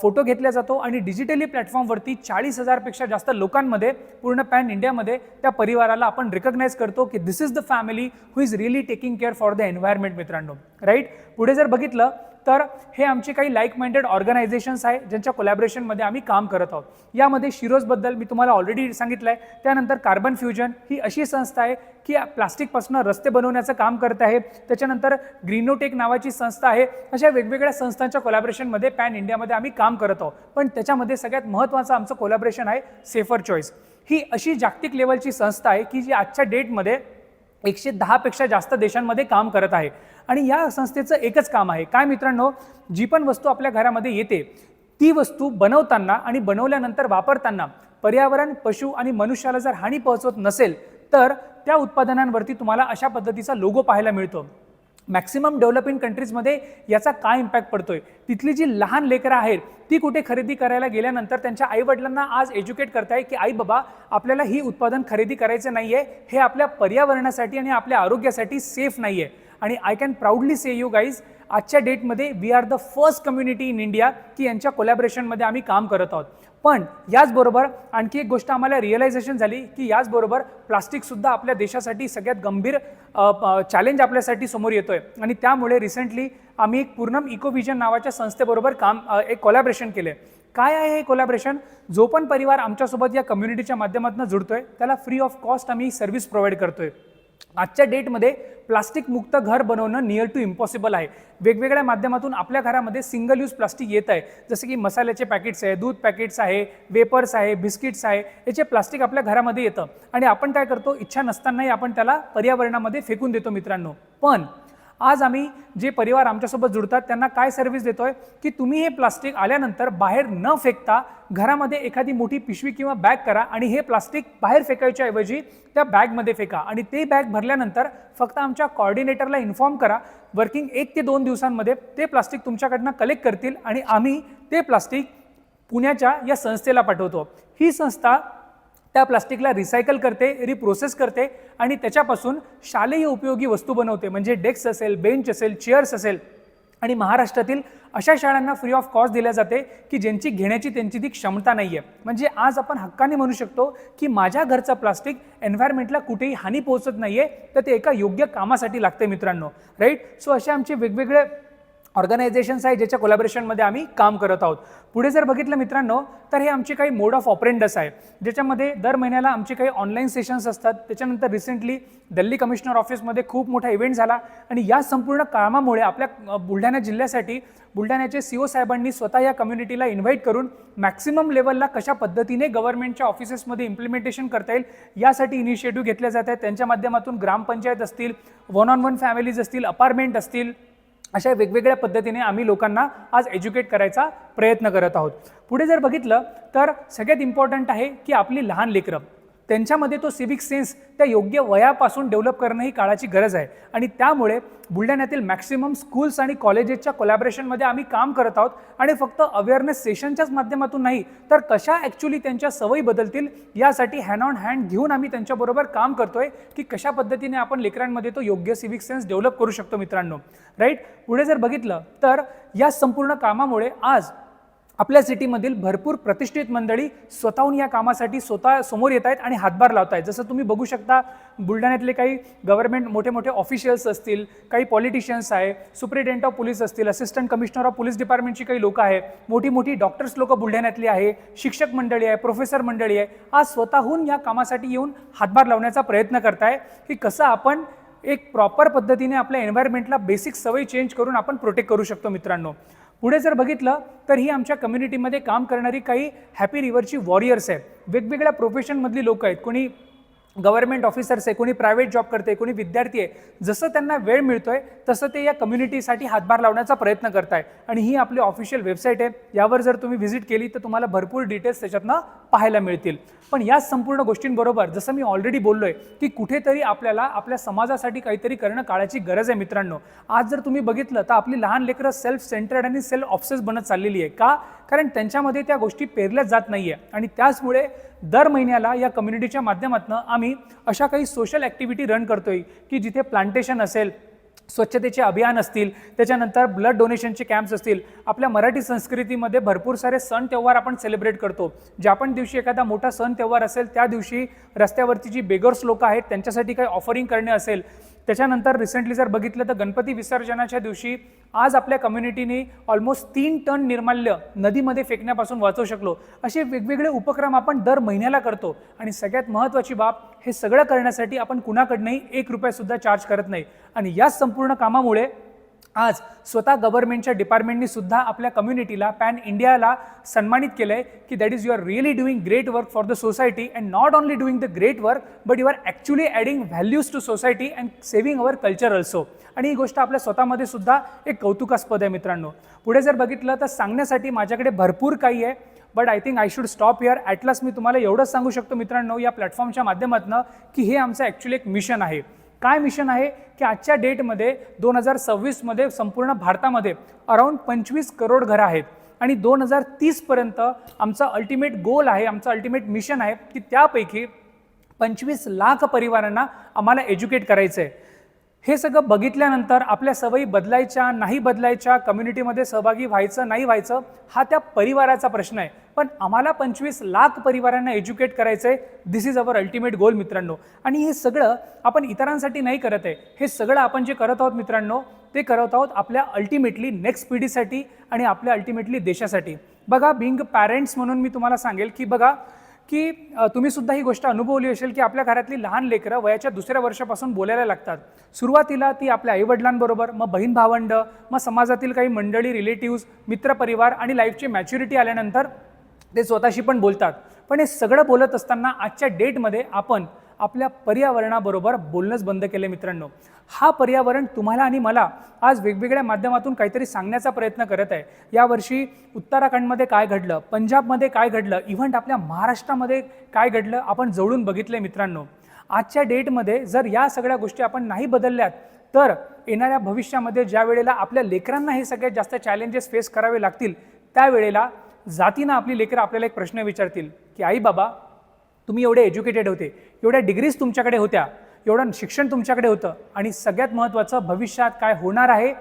फोटो घेतला जातो आणि डिजिटली प्लॅटफॉर्मवरती 40,000पेक्षा जास्त लोकांमध्ये पूर्ण पॅन इंडियामध्ये त्या परिवाराला आपण रिकग्नाइज करतो की this is the family who is really taking care for the environment मित्रांनो. राईट. पुढे जर बघितलं तर हे आमचे काही लाईक माइंडेड ऑर्गनायझेशन्स आहे ज्यांच्या कोलॅबरेशनमध्ये आम्ही काम करत आहोत. यामध्ये शिरोजबद्दल मी तुम्हाला ऑलरेडी सांगितलं आहे. त्यानंतर कार्बन फ्युजन ही अशी संस्था आहे की प्लास्टिकपासून रस्ते बनवण्याचं काम करत आहे. त्याच्यानंतर ग्रीनोटेक नावाची संस्था आहे. अशा वेगवेगळ्या संस्थांच्या कोलॅबरेशनमध्ये पॅन इंडियामध्ये आम्ही काम करत आहोत. पण त्याच्यामध्ये सगळ्यात महत्त्वाचं आमचं कोलॅबरेशन आहे सेफर चॉईस. ही अशी जागतिक लेवलची संस्था आहे की जी आजच्या डेटमध्ये 110पेक्षा जास्त देशांमध्ये काम करत आहे. आणि या संस्थेचं एकच काम आहे काय मित्रांनो, जी पण वस्तू आपल्या घरामध्ये येते ती वस्तू बनवताना आणि बनवल्यानंतर वापरताना पर्यावरण, पशु आणि मनुष्याला जर हानी पोहोचवत नसेल तर त्या उत्पादनांवरती तुम्हाला अशा पद्धतीचा लोगो पाहायला मिळतो. मॅक्सिमम डेव्हलपिंग कंट्रीजमध्ये याचा काय इम्पॅक्ट पडतोय, तिथली जी लहान लेकरं आहेत ती कुठे खरेदी करायला गेल्यानंतर त्यांच्या आईवडिलांना आज एज्युकेट करताय की आई बाबा आपल्याला ही उत्पादन खरेदी करायचं नाही आहे, हे आपल्या पर्यावरणासाठी आणि आपल्या आरोग्यासाठी सेफ नाही आहे. आणि I can proudly say you guys, आजच्या डेटमध्ये we are the first community in India की यांच्या कोलॅबरेशनमध्ये आम्ही काम करत आहोत. पण याचबरोबर आणखी एक गोष्ट आम्हाला रिअलायझेशन झाली की याचबरोबर प्लास्टिकसुद्धा आपल्या देशासाठी सगळ्यात गंभीर चॅलेंज आपल्यासाठी समोर येतोय. आणि त्यामुळे रिसेंटली आम्ही एक पूर्णम इकोव्हिजन नावाच्या संस्थेबरोबर एक कोलॅबरेशन केले. काय आहे हे कोलॅबरेशन, जो पण परिवार आमच्यासोबत या कम्युनिटीच्या माध्यमातून जुडतोय त्याला फ्री ऑफ कॉस्ट आम्ही सर्व्हिस प्रोव्हाइड करतोय. आजच्या डेटमध्ये प्लास्टिक मुक्त घर बनवणं नियर टू इम्पॉसिबल आहे. वेगवेगळ्या माध्यमातून आपल्या घरामध्ये सिंगल यूज प्लास्टिक येत आहे, जसं की मसाल्याचे पॅकेट्स आहे, दूध पॅकेट्स आहे, वेपर्स आहे, बिस्किट्स आहे, याचे प्लास्टिक आपल्या घरामध्ये येतं आणि आपण काय करतो, इच्छा नसतानाही आपण त्याला पर्यावरणामध्ये फेकून देतो मित्रांनो. पण आज आम्ही जे परिवार आमच्यासोबत जुडतात त्यांना काय सर्व्हिस देतोय की तुम्ही हे प्लास्टिक आल्यानंतर बाहेर न फेकता घरामध्ये एखादी मोठी पिशवी किंवा बॅग करा आणि हे प्लास्टिक बाहेर फेकायच्या ऐवजी त्या बॅगमध्ये फेका आणि ते बॅग भरल्यानंतर फक्त आमच्या कोऑर्डिनेटरला इन्फॉर्म करा. वर्किंग 1 ते 2 दिवसांमध्ये ते प्लास्टिक तुमच्याकडनं कलेक्ट करतील आणि आम्ही ते प्लास्टिक पुण्याच्या या संस्थेला पाठवतो. ही संस्था त्या प्लास्टिकला रिसायकल करते, रिप्रोसेस करते आणि त्याच्यापासून शालेय उपयोगी वस्तू बनवते, म्हणजे डेस्क असेल, बेंच असेल, चेअर्स असेल. आणि महाराष्ट्रातील अशा शाळांना फ्री ऑफ कॉस्ट दिल्या जाते की ज्यांची घेण्याची त्यांची ती क्षमता नाही आहे. म्हणजे आज आपण हक्काने म्हणू शकतो की माझ्या घरचं प्लास्टिक एन्व्हायरमेंटला कुठेही हानी पोहोचत नाही आहे, तर ते एका योग्य कामासाठी लागते मित्रांनो. राईट. सो असे आमचे वेगवेगळे ऑर्गनायझेशन्स आहे ज्याच्या कोलॅबरेशनमध्ये आम्ही काम करत आहोत. पुढे जर बघितलं मित्रांनो तर हे आमचे काही मोड ऑफ ऑपरेंडस आहे, ज्याच्यामध्ये दर महिन्याला आमचे काही ऑनलाईन सेशन्स असतात. त्याच्यानंतर रिसेंटली दिल्ली कमिशनर ऑफिसमध्ये खूप मोठा इव्हेंट झाला आणि या संपूर्ण कामामुळे आपल्या बुलढाणा जिल्ह्यासाठी बुलढाण्याचे CO साहेबांनी स्वतः या कम्युनिटीला इन्व्हाइट करून मॅक्सिमम लेवलला कशा पद्धतीने गव्हर्नमेंटच्या ऑफिसेसमध्ये इम्प्लिमेंटेशन करता येईल यासाठी इनिशिएटिव्ह घेतले जात आहेत. त्यांच्या माध्यमातून ग्रामपंचायत असतील, 1-on-1 फॅमिलीज असतील, अपार्टमेंट असतील, अशा वेगवेगळ्या पद्धतीने आम्ही लोकांना आज एज्युकेट करायचा प्रयत्न करत आहोत. पुढे जर बघितलं तर सगळ्यात इम्पॉर्टंट आहे की आपली लहान लेकरं, त्यांच्यामध्ये तो सिविक सेन्स त्या योग्य वयापासून डेव्हलप करणं ही काळाची गरज आहे. आणि त्यामुळे बुलढाण्यातील मॅक्सिमम स्कूल्स आणि कॉलेजेसच्या कोलॅबरेशनमध्ये आम्ही काम करत आहोत. आणि फक्त अवेअरनेस सेशनच्याच माध्यमातून नाही, तर कशा ॲक्च्युली त्यांच्या सवयी बदलतील यासाठी हँड ऑन हँड घेऊन आम्ही त्यांच्याबरोबर काम करतोय की कशा पद्धतीने आपण लेकरांमध्ये तो योग्य सिविक सेन्स डेव्हलप करू शकतो मित्रांनो. राईट. पुढे जर बघितलं तर या संपूर्ण कामामुळे आज आपल्या सिटीमधील भरपूर प्रतिष्ठित मंडळी स्वतःहून या कामासाठी स्वतः समोर येत आहेत आणि हातभार लावत आहेत. जसं तुम्ही बघू शकता, बुलढाण्यातले काही गव्हर्नमेंट मोठे मोठे ऑफिशियल्स असतील, काही पॉलिटिशियन्स आहे, सुप्रिटेंडेंट ऑफ पोलीस असतील, असिस्टंट कमिशनर ऑफ पोलीस डिपार्टमेंटची काही लोक आहे, मोठी मोठी डॉक्टर्स लोक बुलढाण्यातली आहे, शिक्षक मंडळी आहे, प्रोफेसर मंडळी आहे, आज स्वतःहून या कामासाठी येऊन हातभार लावण्याचा प्रयत्न करताय की कसं आपण एक प्रॉपर पद्धतीने आपल्या एन्व्हायरमेंटला बेसिक सवयी चेंज करून आपण प्रोटेक्ट करू शकतो मित्रांनो. पुढे जर बघितलं तर ही आमच्या कम्युनिटीमध्ये काम करणारी काही हॅपी रिव्हरची वॉरियर्स आहेत. वेगवेगळ्या प्रोफेशनमधली लोक आहेत. कोणी गव्हर्नमेंट ऑफिसर्स आहे, कोणी प्रायव्हेट जॉब करते, कोणी विद्यार्थी आहे. जसं त्यांना वेळ मिळतोय तसं ते या कम्युनिटीसाठी हातभार लावण्याचा प्रयत्न करताय. आणि ही आपली ऑफिशियल वेबसाईट आहे. यावर जर तुम्ही व्हिजिट केली तर तुम्हाला भरपूर डिटेल्स त्याच्यातनं पाहायला मिळतील. पण या संपूर्ण गोष्टींबरोबर जसं मी ऑलरेडी बोललोय की कुठेतरी आपल्याला आपल्या समाजासाठी काहीतरी करणं काळाची गरज आहे मित्रांनो. आज जर तुम्ही बघितलं तर आपली लहान लेकरं सेल्फ सेंटर्ड आणि सेल्फ ऑब्सेस बनत चाललेली आहे. का? कारण त्यांच्यामध्ये त्या गोष्टी पेरल्या जात नाहीये. आणि त्याचमुळे दर महिन्याला या कम्युनिटीच्या माध्यमातून आम्ही अशा काही सोशल ॲक्टिव्हिटी रन करतोय की जिथे प्लांटेशन असेल, स्वच्छतेचे अभियान असतील, त्याच्यानंतर ब्लड डोनेशनचे कॅम्प्स असतील. आपल्या मराठी संस्कृतीमध्ये भरपूर सारे सण त्योहार आपण सेलिब्रेट करतो. ज्या पण दिवशी एखादा मोठा सण त्योहार असेल त्या दिवशी रस्त्यावरची जी बेगर्स लोक आहेत त्यांच्यासाठी काही ऑफरिंग करणे असेल. त्याच्यानंतर रिसेंटली जर बघितलं तर गणपती विसर्जनाच्या दिवशी आज आपल्या कम्युनिटीने ऑलमोस्ट 3 टन निर्माल्य नदीमध्ये फेकण्यापासून वाचवू शकलो. असे वेगवेगळे उपक्रम आपण दर महिन्याला करतो. आणि सगळ्यात महत्त्वाची बाब, हे सगळं करण्यासाठी आपण कुणाकडनंही 1 रुपया सुद्धा चार्ज करत नाही. आणि या संपूर्ण कामामुळे आज स्वतः गव्हर्नमेंटच्या डिपार्टमेंटनी सुद्धा आपल्या कम्युनिटीला पॅन इंडियाला सन्मानित केलं आहे की that is you are really doing great work for the society and not only doing the great work but you are actually adding values to society and saving our culture also. आणि ही गोष्ट आपल्या स्वतःमध्ये सुद्धा एक कौतुकास्पद आहे मित्रांनो. पुढे जर बघितलं तर सांगण्यासाठी माझ्याकडे भरपूर काही आहे, but I think I should stop here. At last मी तुम्हाला एवढंच सांगू शकतो मित्रांनो या प्लॅटफॉर्मच्या माध्यमातून की हे आमचं ॲक्च्युली एक मिशन आहे. काय मिशन आहे की आजच्या डेटमध्ये 2026मध्ये संपूर्ण भारतामध्ये अराउंड 25 करोड घरं आहेत. आणि 2030पर्यंत आमचा अल्टिमेट गोल आहे, आमचं अल्टिमेट मिशन आहे की त्यापैकी 25 लाख परिवारांना आम्हाला एज्युकेट करायचं आहे. हे सगळं बघितल्यानंतर आपल्या सवयी बदलायच्या नाही बदलायच्या, कम्युनिटीमध्ये सहभागी व्हायचं नाही व्हायचं, हा त्या परिवाराचा प्रश्न आहे. पण आम्हाला 25 लाख परिवारांना एज्युकेट करायचं आहे. दिस इज अवर अल्टिमेट गोल मित्रांनो. आणि हे सगळं आपण इतरांसाठी नाही करत आहे. हे सगळं आपण जे करत आहोत मित्रांनो ते करत आहोत आपल्या अल्टिमेटली नेक्स्ट पिढीसाठी आणि आपल्या अल्टिमेटली देशासाठी. बघा, बिंग पॅरेंट्स म्हणून मी तुम्हाला सांगेल की बघा की तुम्ही सुद्धा ही गोष्ट अनुभवली असेल की आपल्या घरातली लहान लेकरं वयाच्या 2ऱ्या वर्षापासून बोलायला लागतात. सुरुवातीला ती आपल्या आईवडिलांबरोबर, मग बहीण भावंड, मग समाजातील काही मंडळी, रिलेटिव्स, मित्रपरिवार आणि लाईफची मॅच्युरिटी आल्यानंतर ते स्वतःशी पण बोलतात. पण हे सगळं बोलत असताना आजच्या डेटमध्ये आपण आपल्या पर्यावरणाबरोबर बोलणंच बंद केलं मित्रांनो. हा पर्यावरण तुम्हाला आणि मला आज वेगवेगळ्या माध्यमातून काहीतरी सांगण्याचा प्रयत्न करत आहे. यावर्षी उत्तराखंडमध्ये काय घडलं, पंजाबमध्ये काय घडलं, इव्हन आपल्या महाराष्ट्रामध्ये काय घडलं आपण जवळून बघितलं आहे मित्रांनो. आजच्या डेटमध्ये जर या सगळ्या गोष्टी आपण नाही बदलल्यात तर येणाऱ्या भविष्यामध्ये ज्या वेळेला आपल्या लेकरांना हे सगळ्यात जास्त चॅलेंजेस फेस करावे लागतील त्यावेळेला जातीनं आपली लेकरं आपल्याला एक प्रश्न विचारतील की आई बाबा तुम्ही एवढे एज्युकेटेड होते, एवढ्या डिग्रीज तुमच्याकडे होत्या, एवढं शिक्षण तुमच्याकडे होतं आणि सगळ्यात महत्त्वाचं भविष्यात काय होणार आहे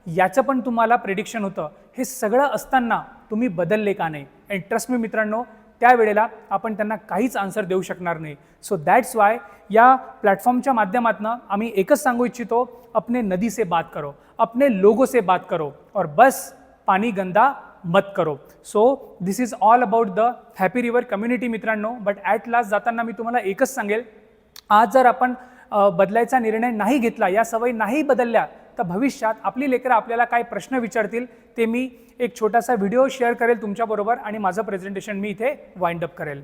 याचं पण तुम्हाला प्रेडिक्शन होतं. हे सगळं असताना तुम्ही बदलले का नाही? अँड ट्रस्ट मी मित्रांनो, त्यावेळेला आपण त्यांना काहीच आन्सर देऊ शकणार नाही. सो दॅट्स वाय या प्लॅटफॉर्मच्या माध्यमातून आम्ही एकच सांगू इच्छितो, अपने नदी से बात करो, अपने लोगों से बात करो और बस पाणी गंदा मत करो. So this is all about the happy river community मित्रांनो. बट ॲट लास्ट जाताना मी तुम्हाला एकच सांगेल, आज जर आपण बदलायचा निर्णय नाही घेतला, या सवयी नाही बदलल्या, तर भविष्यात आपली लेकरं आपल्याला काय प्रश्न विचारतील ते मी एक छोटासा व्हिडिओ शेअर करेल तुमच्याबरोबर आणि माझं प्रेझेंटेशन मी इथे वाइंड अप करेल.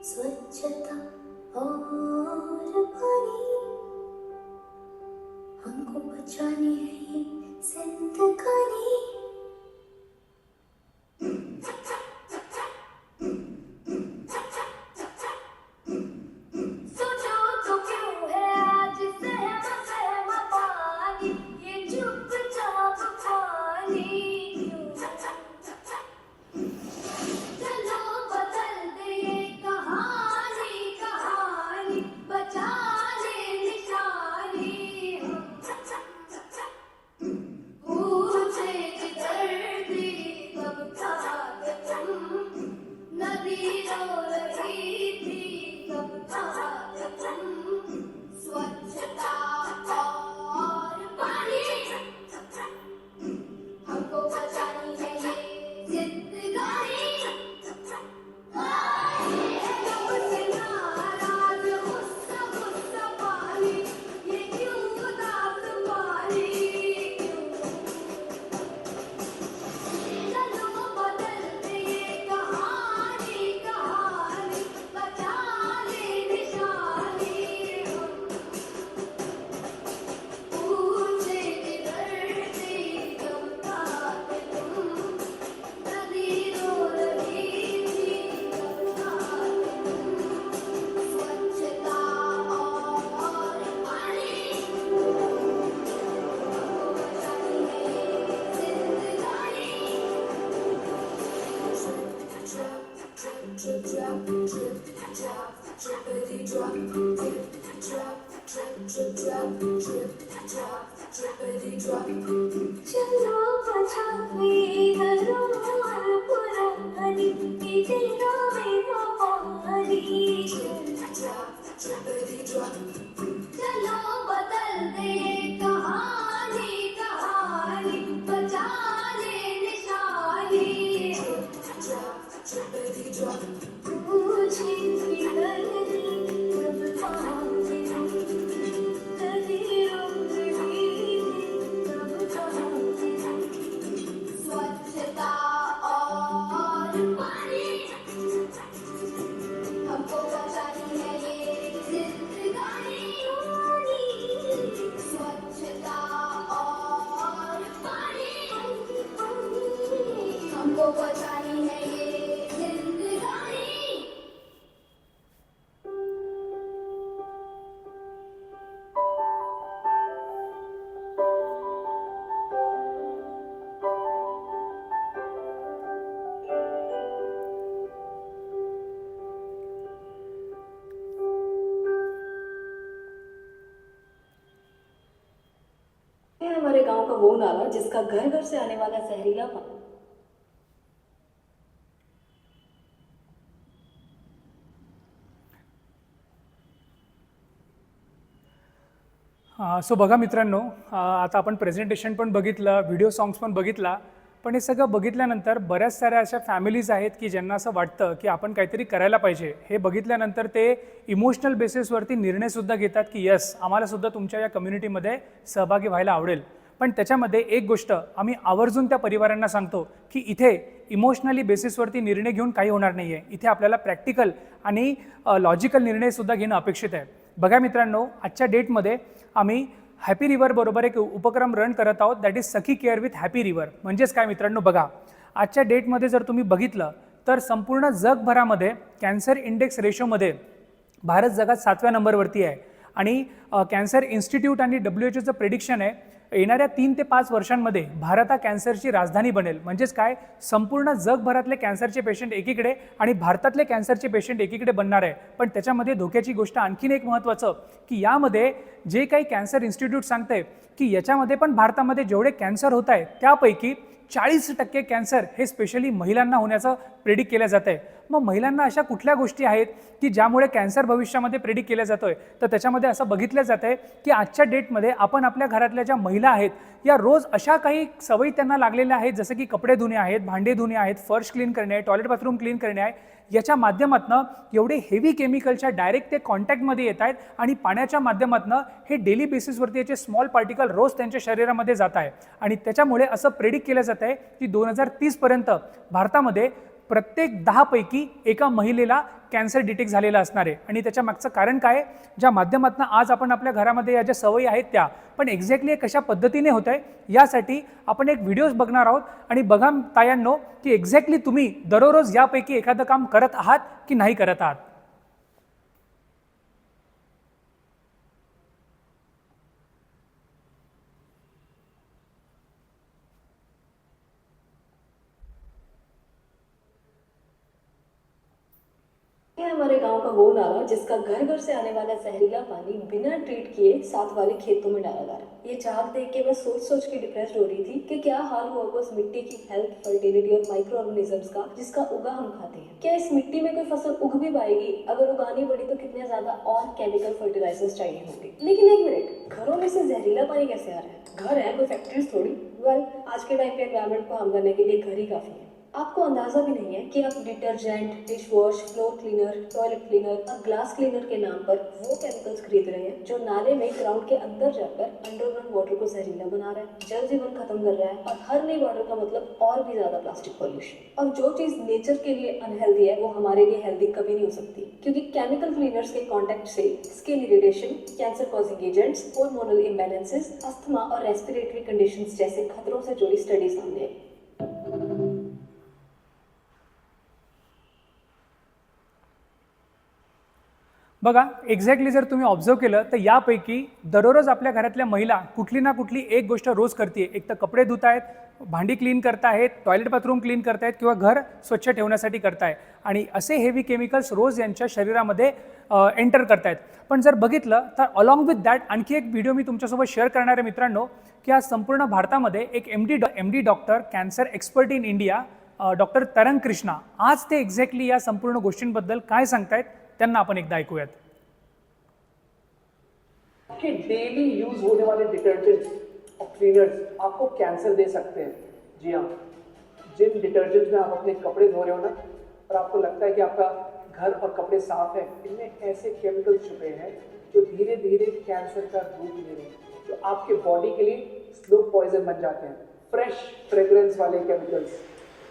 स्वच्छता और पानी हमको बचानी है ये जिंदगानी। सोचो तो क्यों है आज सहम सहम पानी, ये चुपचाप पानी क्यों? चलो बदल दे ये कहानी कहानी, बचा ले निशानी हम। पूछे धरती कब था तुम, नदी रो रही थी कब था तुम। स्वच्छता और पानी हमको बचानी है ये जिंदगानी। कब से नाराज गुस्सा गुस्सा पानी, ये क्यों उदास पानी क्यों? चलो बदल दे ये कहानी कहानी, बचा ले निशानी हम। पूछे धरती कब था तुम, नदी रो रही थी कब था तुम। स्वच्छता और पानी हमको बचानी है ये जिंदगानी। Drip, drop, drip, drop, drippity drop, drip, drop, drip, drip, drop, drip, drop, drippity drop. चलो बचावे धरोहर पुरानी, इसे गावे हमारी। Drip, drop, drippity drop. चलो बदल दे कहानी कहानी, बचा ले निशानी। Drip, drop, drippity drop. पूछे धरती कब था तुम, नदी रो रही थी कब था तुम। स्वच्छता और पानी हमको बचानी है ये जिंदगानी। स्वच्छता और पानी हमको बचानी है ये जिंदगानी। है हमारे गांव का वो नाला जिसका घर घर से आने वाला जहरीला पानी सो बघा मित्रांनो, आता आपण प्रेझेंटेशन पण बघितलं, व्हिडिओ सॉंग्स पण बघितला, पण हे सगळं बघितल्यानंतर बऱ्याच साऱ्या अशा फॅमिलीज आहेत की ज्यांना असं वाटतं की आपण काहीतरी करायला पाहिजे. हे बघितल्यानंतर ते इमोशनल बेसिसवरती निर्णयसुद्धा घेतात की यस, आम्हालासुद्धा तुमच्या या कम्युनिटीमध्ये सहभागी व्हायला आवडेल. पण त्याच्यामध्ये एक गोष्ट आम्ही आवर्जून त्या परिवारांना सांगतो की इथे इमोशनली बेसिसवरती निर्णय घेऊन काही होणार नाही आहे. इथे आपल्याला प्रॅक्टिकल आणि लॉजिकल निर्णयसुद्धा घेणं अपेक्षित आहे. बघा मित्रांनो, आजच्या डेटमध्ये आम्ही हॅपी रिव्हर बरोबर एक उपक्रम रन करत आहोत, that is Sakhi care with happy river. म्हणजेच काय मित्रांनो, बघा आजच्या डेटमध्ये जर तुम्ही बघितलं तर संपूर्ण जगभरामध्ये कॅन्सर इंडेक्स रेशोमध्ये भारत जगात 7व्या नंबरवरती आहे. आणि कॅन्सर इन्स्टिट्यूट आणि WHO प्रेडिक्शन आहे येणाऱ्या 3 ते 5 वर्षांमध्ये भारत हा कॅन्सरची राजधानी बनेल. म्हणजेच काय, संपूर्ण जगभरातले कॅन्सरचे पेशंट एकीकडे आणि भारतातले कॅन्सरचे पेशंट एकीकडे बनणार आहे. पण त्याच्यामध्ये धोक्याची गोष्ट आणखीन एक महत्त्वाचं की यामध्ये जे काही कॅन्सर इन्स्टिट्यूट सांगते की याच्यामध्ये पण भारतामध्ये जेवढे कॅन्सर होत आहे त्यापैकी 40% कॅन्सर हे स्पेशली महिलांना होण्याचं प्रेडिक्ट केलं जात आहे. मग महिलांना अशा कुठल्या गोष्टी आहेत की ज्यामुळे कॅन्सर भविष्यामध्ये प्रेडिक्ट केलं जातोय? तर त्याच्यामध्ये असं बघितलं जातं आहे की आजच्या डेटमध्ये आपण आपल्या घरातल्या ज्या महिला आहेत या रोज अशा काही सवयी त्यांना लागलेल्या आहेत, जसं की कपडे धुणे आहेत, भांडे धुणे आहेत, फर्श क्लीन करणे आहे, टॉयलेट बाथरूम क्लीन करणे आहे. याच्या माध्यमातून एवढे हेवी केमिकलच्या डायरेक्ट ते कॉन्टॅक्टमध्ये येत आहेत आणि पाण्याच्या माध्यमातून हे डेली बेसिसवरती याचे स्मॉल पार्टिकल रोज त्यांच्या शरीरामध्ये जात आहे. आणि त्याच्यामुळे असं प्रेडिक्ट केलं जात आहे की 2030 पर्यंत भारतामध्ये प्रत्येक 10 पैकी एका महिलेला कॅन्सर डिटेक्ट झालेला असणार आहे. आणि त्याच्या मागचं कारण काय आहे, ज्या माध्यमातून आज आपण आपल्या घरामध्ये या ज्या सवयी आहेत त्या, पण एक्झॅक्टली कशा पद्धतीने होत आहे यासाठी आपण एक व्हिडिओज बघणार आहोत. आणि बघा तायांनो की एक्झॅक्टली तुम्ही दररोज यापैकी एखादं काम करत आहात की नाही करत आहात. ये हमारे गांव का वो नाला जिसका घर घर से आने वाला जहरीला पानी बिना ट्रीट किए साथ वाले खेतों में डाला जा रहा है। ये चाक देख के मैं सोच के डिप्रेस्ड हो रही थी कि क्या हाल हुआ उस मिट्टी की हेल्थ, फर्टिलिटी और माइक्रो ऑर्गेनिजम्स का जिसका उगा हम खाते हैं। क्या इस मिट्टी में कोई फसल उग भी पाएगी? अगर उगानी पड़ी तो कितने ज्यादा और केमिकल फर्टिलाइजर्स चाहिए होंगे। लेकिन एक मिनट, घरों में से जहरीला पानी कैसे आ रहा है? घर है, कोई फैक्ट्रीज थोड़ी। आज के टाइम पे एनवायरमेंट को हार्म करने के लिए घर ही काफी है। आपको अंदाजा भी नहीं है कि आप detergent, dish wash, floor cleaner, toilet cleaner और ग्लास क्लीनर के नाम पर वो केमिकल्स खरीद रहे हैं जो नाले में ग्राउंड के अंदर जाकर अंडरग्राउंड वाटर को जहरीला बना रहा है, जल जीवन खत्म कर रहा है और हर नई वाटर का मतलब और भी ज्यादा प्लास्टिक पॉल्यूशन। और जो चीज नेचर के लिए अनहेल्दी है वो हमारे लिए हेल्दी कभी नहीं हो सकती, क्योंकि केमिकल क्लीनर्स के कॉन्टेक्ट से skin irritation, cancer causing agents, hormonal imbalances, asthma और रेस्पिरेटरी कंडीशंस जैसे खतरों से जुड़ी स्टडी सामने आई। बघा एक्झॅक्टली जर तुम्ही ऑब्झर्व केलं तर यापैकी दररोज आपल्या घरातल्या महिला कुठली ना कुठली एक गोष्ट रोज करते. एक तर कपडे धुत आहेत, भांडी क्लीन करतायत, टॉयलेट बाथरूम क्लीन करतायत किंवा घर स्वच्छ ठेवण्यासाठी करताय. आणि असे हेवी केमिकल्स रोज यांच्या शरीरामध्ये एंटर करतायत. पण जर बघितलं तर अलॉंग विथ दॅट आणखी एक व्हिडिओ मी तुमच्यासोबत शेअर करणार आहे मित्रांनो, की आज संपूर्ण भारतामध्ये एक M D doctor, cancer expert in India, doctor Tarang Krishna, आज ते एक्झॅक्टली या संपूर्ण गोष्टींबद्दल काय सांगतायत त्यांना आपण एकदा ऐकूयात. कि डेली यूज होने वाले डिटर्जेंट्स और क्लीनर्स आपको कैंसर दे सकते हैं. जी हाँ, जिन डिटर्जेंट्स में आप अपने कपड़े धो रहे हो ना और आपको लगता है कि आपका घर और कपड़े साफ है, इनमें ऐसे केमिकल्स छुपे हैं जो धीरे धीरे कैंसर का रूप ले रहे हैं, जो आपके बॉडी के लिए स्लो पॉइजन बन जाते हैं. फ्रेश फ्रेग्रेंस वाले केमिकल्स,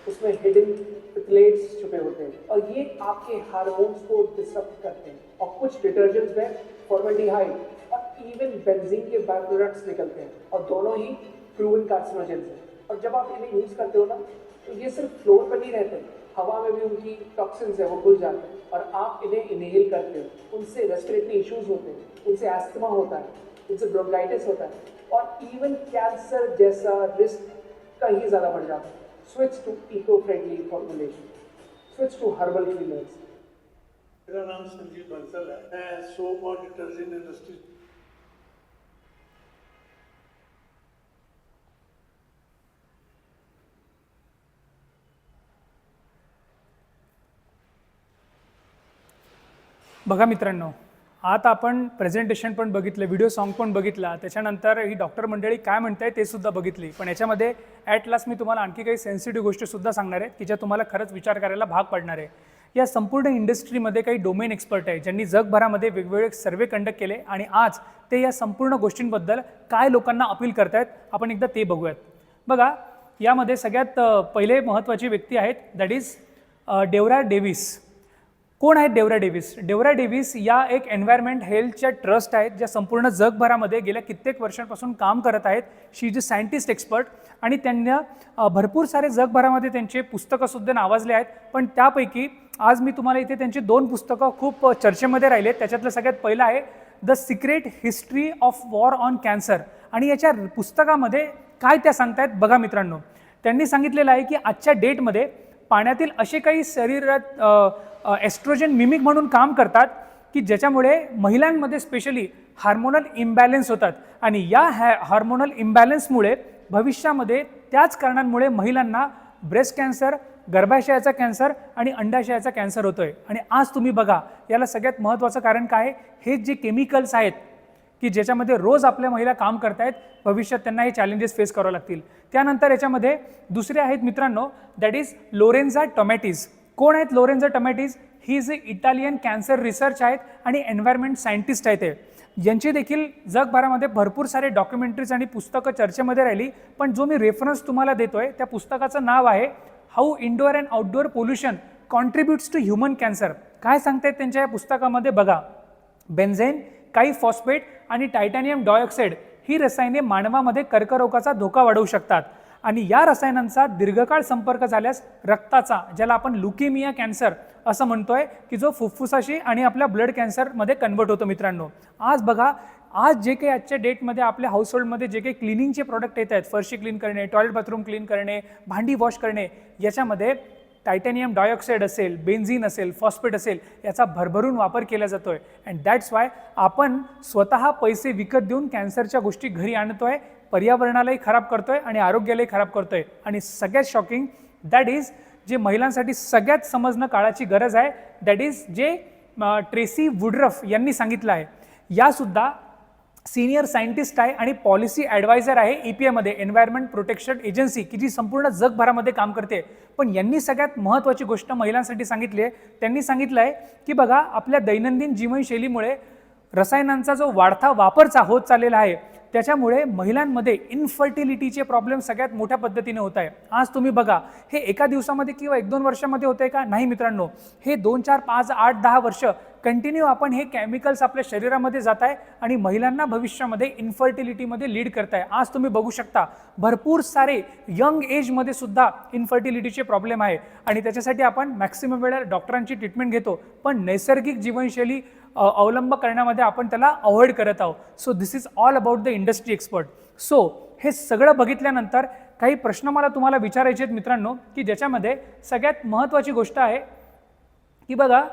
उसमें हिडन पिथलेट्स छुपे होते हैं और ये आपके हार्मोन्स को डिस्टर्ब करते हैं. और कुछ डिटर्जेंट्स में फॉर्मल्डिहाइड और even benzene K by products निकलते हैं और दोनों ही प्रूवन कार्सिनोजेंस हैं. और जब आप इन्हें यूज़ करते हो ना तो ये सिर्फ फ्लोर पर नहीं रहते, हवा में भी उनकी टॉक्सिन्स है वो घुल जाते हैं और आप इन्हें इनहेल करते हो. उनसे रेस्पिरेटरी इश्यूज होते हैं, उनसे एस्थमा होता है, उनसे ब्रोंकाइटिस होता है और इवन कैंसर जैसा रिस्क कहीं ज़्यादा बढ़ जाता है. Switch to eco-friendly formulation. Switch to herbal cleaners. मेरा नाम संजीव बंसल है. मैं सोप और डिटर्जेंट इंडस्ट्री बघा मित्रांनो, आता आपण प्रेझेंटेशन पण बघितलं, व्हिडिओ सॉन्ग पण बघितला, त्याच्यानंतर ही डॉक्टर मंडळी काय म्हणताय ते सुद्धा बघितली. पण याच्यामध्ये ॲट लास्ट मी तुम्हाला आणखी काही सेन्सिटिव्ह गोष्टीसुद्धा सांगणार आहेत की ज्या तुम्हाला खरंच विचार करायला भाग पाडणार आहे. या संपूर्ण इंडस्ट्रीमध्ये काही डोमेन एक्सपर्ट आहे ज्यांनी जगभरामध्ये वेगवेगळे सर्वे कंडक्ट केले आणि आज ते या संपूर्ण गोष्टींबद्दल काय लोकांना अपील करतायत आपण एकदा ते बघूयात. बघा यामध्ये सगळ्यात पहिले महत्त्वाची व्यक्ती आहेत, दॅट इज डेवरा डेव्हिस. कोण आहेत डेवरा डेव्हिस? डेवरा डेव्हिस या एक एन्व्हायरमेंट हेल्थच्या ट्रस्ट आहेत ज्या संपूर्ण जगभरामध्ये गेल्या कित्येक वर्षांपासून काम करत आहेत. शी इज अ सायंटिस्ट एक्सपर्ट आणि त्यांना भरपूर सारे जगभरामध्ये त्यांचे पुस्तकंसुद्धा नावाजले आहेत. पण त्यापैकी आज मी तुम्हाला इथे त्यांची 2 पुस्तकं खूप चर्चेमध्ये राहिले. त्याच्यातलं सगळ्यात पहिलं आहे the secret history of war on cancer. आणि याच्या पुस्तकामध्ये काय त्या सांगतायत बघा मित्रांनो. त्यांनी सांगितलेलं आहे की आजच्या डेटमध्ये पाण्यातील असे काही शरीरात एस्ट्रोजन मिमिक म्हणून काम करतात की ज्याच्यामुळे महिलांमध्ये स्पेशली हार्मोनल इम्बॅलन्स होतात आणि या हार्मोनल इम्बॅलन्समुळे भविष्यामध्ये त्याच कारणांमुळे महिलांना ब्रेस्ट कॅन्सर, गर्भाशयाचा कॅन्सर आणि अंडाशयाचा कॅन्सर होतोय. आणि आज तुम्ही बघा याला सगळ्यात महत्त्वाचं कारण काय आहे, हे जे केमिकल्स आहेत की ज्याच्यामध्ये रोज आपल्या महिला काम करतायत, भविष्यात त्यांना हे चॅलेंजेस फेस करावं लागतील. त्यानंतर याच्यामध्ये दुसरे आहेत मित्रांनो, दॅट इज लोरेन्झा टोमॅटिस. कोण आहेत Lorenza Tomatis? He is Italian cancer research आहेत आणि एन्व्हायरमेंट सायंटिस्ट आहेत. यांची देखील जगभरामध्ये भरपूर सारे डॉक्युमेंटरीज आणि पुस्तकं चर्चेमध्ये राहिली. पण जो मी रेफरन्स तुम्हाला देतोय त्या पुस्तकाचं नाव आहे how indoor and outdoor pollution contributes to human cancer. काय सांगतायत त्यांच्या या पुस्तकामध्ये बघा. बेन्झेन, काही फॉस्फेट आणि टायटॅनियम डायऑक्साईड ही रसायने मानवामध्ये कर्करोगाचा धोका वाढवू शकतात आणि या रसायनांचा दीर्घकाळ संपर्क झाल्यास रक्ताचा, ज्याला आपण लुकेमिया कॅन्सर असं म्हणतोय, की जो फुफ्फुसाशी आणि आपल्या ब्लड कॅन्सरमध्ये कन्वर्ट होतो. मित्रांनो, आज बघा, आज जे काही आजच्या डेटमध्ये आपल्या हाऊसहोल्डमध्ये जे काही क्लिनिंगचे प्रोडक्ट येत आहेत, फरशी क्लीन करणे, टॉयलेट बाथरूम क्लीन करणे, भांडी वॉश करणे, याच्यामध्ये टायटॅनियम डायऑक्साईड असेल, बेन्झीन असेल, फॉस्फेट असेल, याचा भरभरून वापर केला जातो आहे. अँड दॅट्स वाय आपण स्वतः पैसे विकत देऊन कॅन्सरच्या गोष्टी घरी आणतोय, पर्यावरणालाही खराब करतोय आणि आरोग्यालाही खराब करतोय. आणि सगळ्यात शॉकिंग दॅट इज, जे महिलांसाठी सगळ्यात समजणं काळाची गरज आहे, दॅट इज जे ट्रेसी वुडरफ यांनी सांगितलं आहे. यासुद्धा सिनियर सायंटिस्ट आहे आणि पॉलिसी ॲडवायझर आहे EPA एन्व्हायरमेंट प्रोटेक्शन एजन्सी, की जी संपूर्ण जगभरामध्ये काम करते. पण यांनी सगळ्यात महत्त्वाची गोष्ट महिलांसाठी सांगितली आहे. त्यांनी सांगितलं आहे की बघा, आपल्या दैनंदिन जीवनशैलीमुळे रसायनांचा जो वाढता वापर होत चाललेला आहे, त्याच्यामुळे महिलांमध्ये इनफर्टिलिटीचे प्रॉब्लेम सगळ्यात मोठ्या पद्धतीने होत आहे. आज तुम्ही बघा, हे एका दिवसामध्ये किंवा 1-2 वर्षामध्ये होते का? नाही मित्रांनो, हे 2, 4, 5, 8, 10 वर्ष कंटिन्यू आपण हे केमिकल्स आपल्या शरीरामध्ये जात आहे आणि महिलांना भविष्यामध्ये इन्फर्टिलिटीमध्ये लीड करताय. आज तुम्ही बघू शकता, भरपूर सारे यंग एजमध्ये सुद्धा इन्फर्टिलिटीचे प्रॉब्लेम आहे आणि त्याच्यासाठी आपण मॅक्सिमम वेळा डॉक्टरांची ट्रीटमेंट घेतो, पण नैसर्गिक जीवनशैली अवलंब करण्यामध्ये आपण त्याला अवॉइड करत आहोत. So this is all about the industry expert. So हे सगळं बघितल्यानंतर काही प्रश्न मला तुम्हाला विचारायचे आहेत मित्रांनो, की ज्याच्यामध्ये सगळ्यात महत्त्वाची गोष्ट आहे की बघा,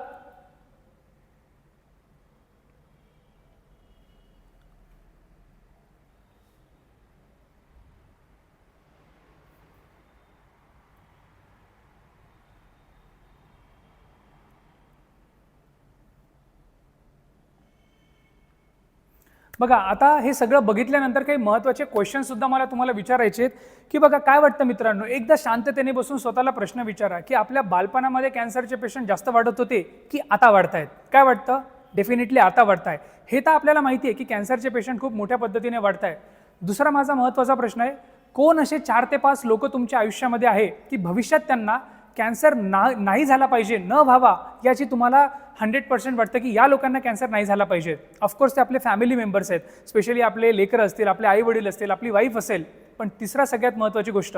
बघा, आता हे सगळं बघितल्यानंतर काही महत्त्वाचे क्वेश्चन सुद्धा मला तुम्हाला विचारायचे आहेत, की बघा काय वाटतं मित्रांनो, एकदा शांततेने बसून स्वतःला प्रश्न विचारा की आपल्या बालपणामध्ये कॅन्सरचे पेशंट जास्त वाढत होते की आता वाढतायत? काय वाटतं? डेफिनेटली आता वाढताय. हे तर आपल्याला माहिती आहे की कॅन्सरचे पेशंट खूप मोठ्या पद्धतीने वाढत आहे. दुसरा माझा महत्त्वाचा प्रश्न आहे, कोण असे 4 ते 5 लोक तुमच्या आयुष्यामध्ये आहे की भविष्यात त्यांना कॅन्सर नाही झाला पाहिजे, न व्हावा, याची तुम्हाला 100% वाटतं की या लोकांना कॅन्सर नाही झाला पाहिजे? ऑफकोर्स ते आपले फॅमिली मेंबर्स आहेत, स्पेशली आपले लेकरं असतील, आपले आई वडील असतील, आपली वाईफ असेल. पण तिसरा सगळ्यात महत्त्वाची गोष्ट,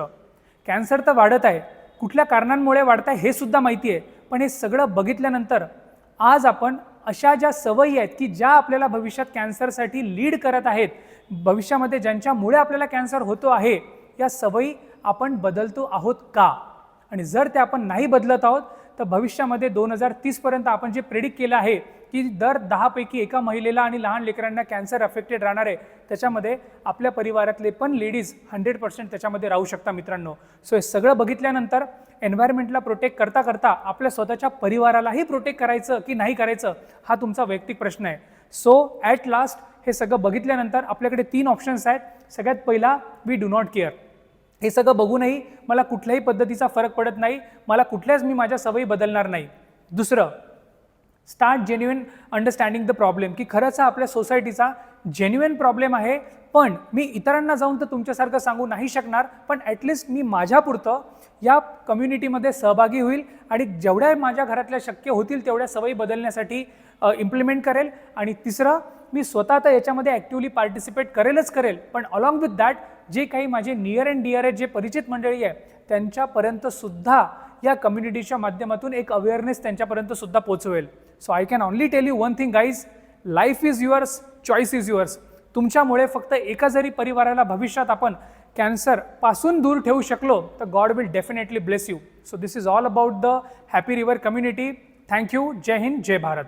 कॅन्सर तर वाढत आहे, कुठल्या कारणांमुळे वाढत आहे हे सुद्धा माहिती आहे. पण हे सगळं बघितल्यानंतर आज आपण अशा ज्या सवयी आहेत की ज्या आपल्याला भविष्यात कॅन्सरसाठी लीड करत आहेत, भविष्यामध्ये ज्यांच्यामुळे आपल्याला कॅन्सर होतो आहे, या सवयी आपण बदलतो आहोत का? आणि जर ते आपण नाही बदलत आहोत तर भविष्यामध्ये 2030 पर्यंत आपण जे प्रेडिक्ट केलं आहे की दर 10 पैकी एका महिलेला आणि लहान लेकरांना कॅन्सर अफेक्टेड राहणार आहे, त्याच्यामध्ये आपल्या परिवारातले पण लेडीज 100% त्याच्यामध्ये राहू शकता मित्रांनो. सो हे सगळं बघितल्यानंतर एन्व्हायरमेंटला प्रोटेक्ट करता करता आपल्या स्वतःच्या परिवारालाही प्रोटेक्ट करायचं की नाही करायचं, हा तुमचा वैयक्तिक प्रश्न आहे. सो ॲट लास्ट हे सगळं बघितल्यानंतर आपल्याकडे 3 ऑप्शन्स आहेत. सगळ्यात पहिला, वी डू नॉट केअर. हे सगळं बघूनही मला कुठल्याही पद्धतीचा फरक पडत नाही, मला कुठल्याच मी माझ्या सवयी बदलणार नाही. दुसरं, start genuine understanding the problem, की खरंच हा आपल्या सोसायटीचा जेन्युइन प्रॉब्लेम आहे, पण मी इतरांना जाऊन तर तुमच्यासारखं सांगू नाही शकणार, पण ॲटलिस्ट मी माझ्यापुरतं या कम्युनिटीमध्ये सहभागी होईल आणि जेवढ्या माझ्या घरातल्या शक्य होतील तेवढ्या सवयी बदलण्यासाठी इम्प्लिमेंट करेल. आणि तिसरं, मी स्वतः तर याच्यामध्ये ॲक्टिव्हली पार्टिसिपेट करेल, पण अलॉंग विथ दॅट जे काही माझे नियर अँड डिअर आहेत, जे परिचित मंडळी आहे, त्यांच्यापर्यंत सुद्धा या कम्युनिटीच्या माध्यमातून एक अवेअरनेस त्यांच्यापर्यंत सुद्धा पोहोचवेल. So I can only tell you one thing guys, life is yours, choice is yours. तुमच्यामुळे फक्त एका जरी परिवाराला भविष्यात आपण कॅन्सरपासून दूर ठेवू शकलो तर God will definitely bless you. So this is all about the happy river community. Thank you. जय हिंद, जय भारत.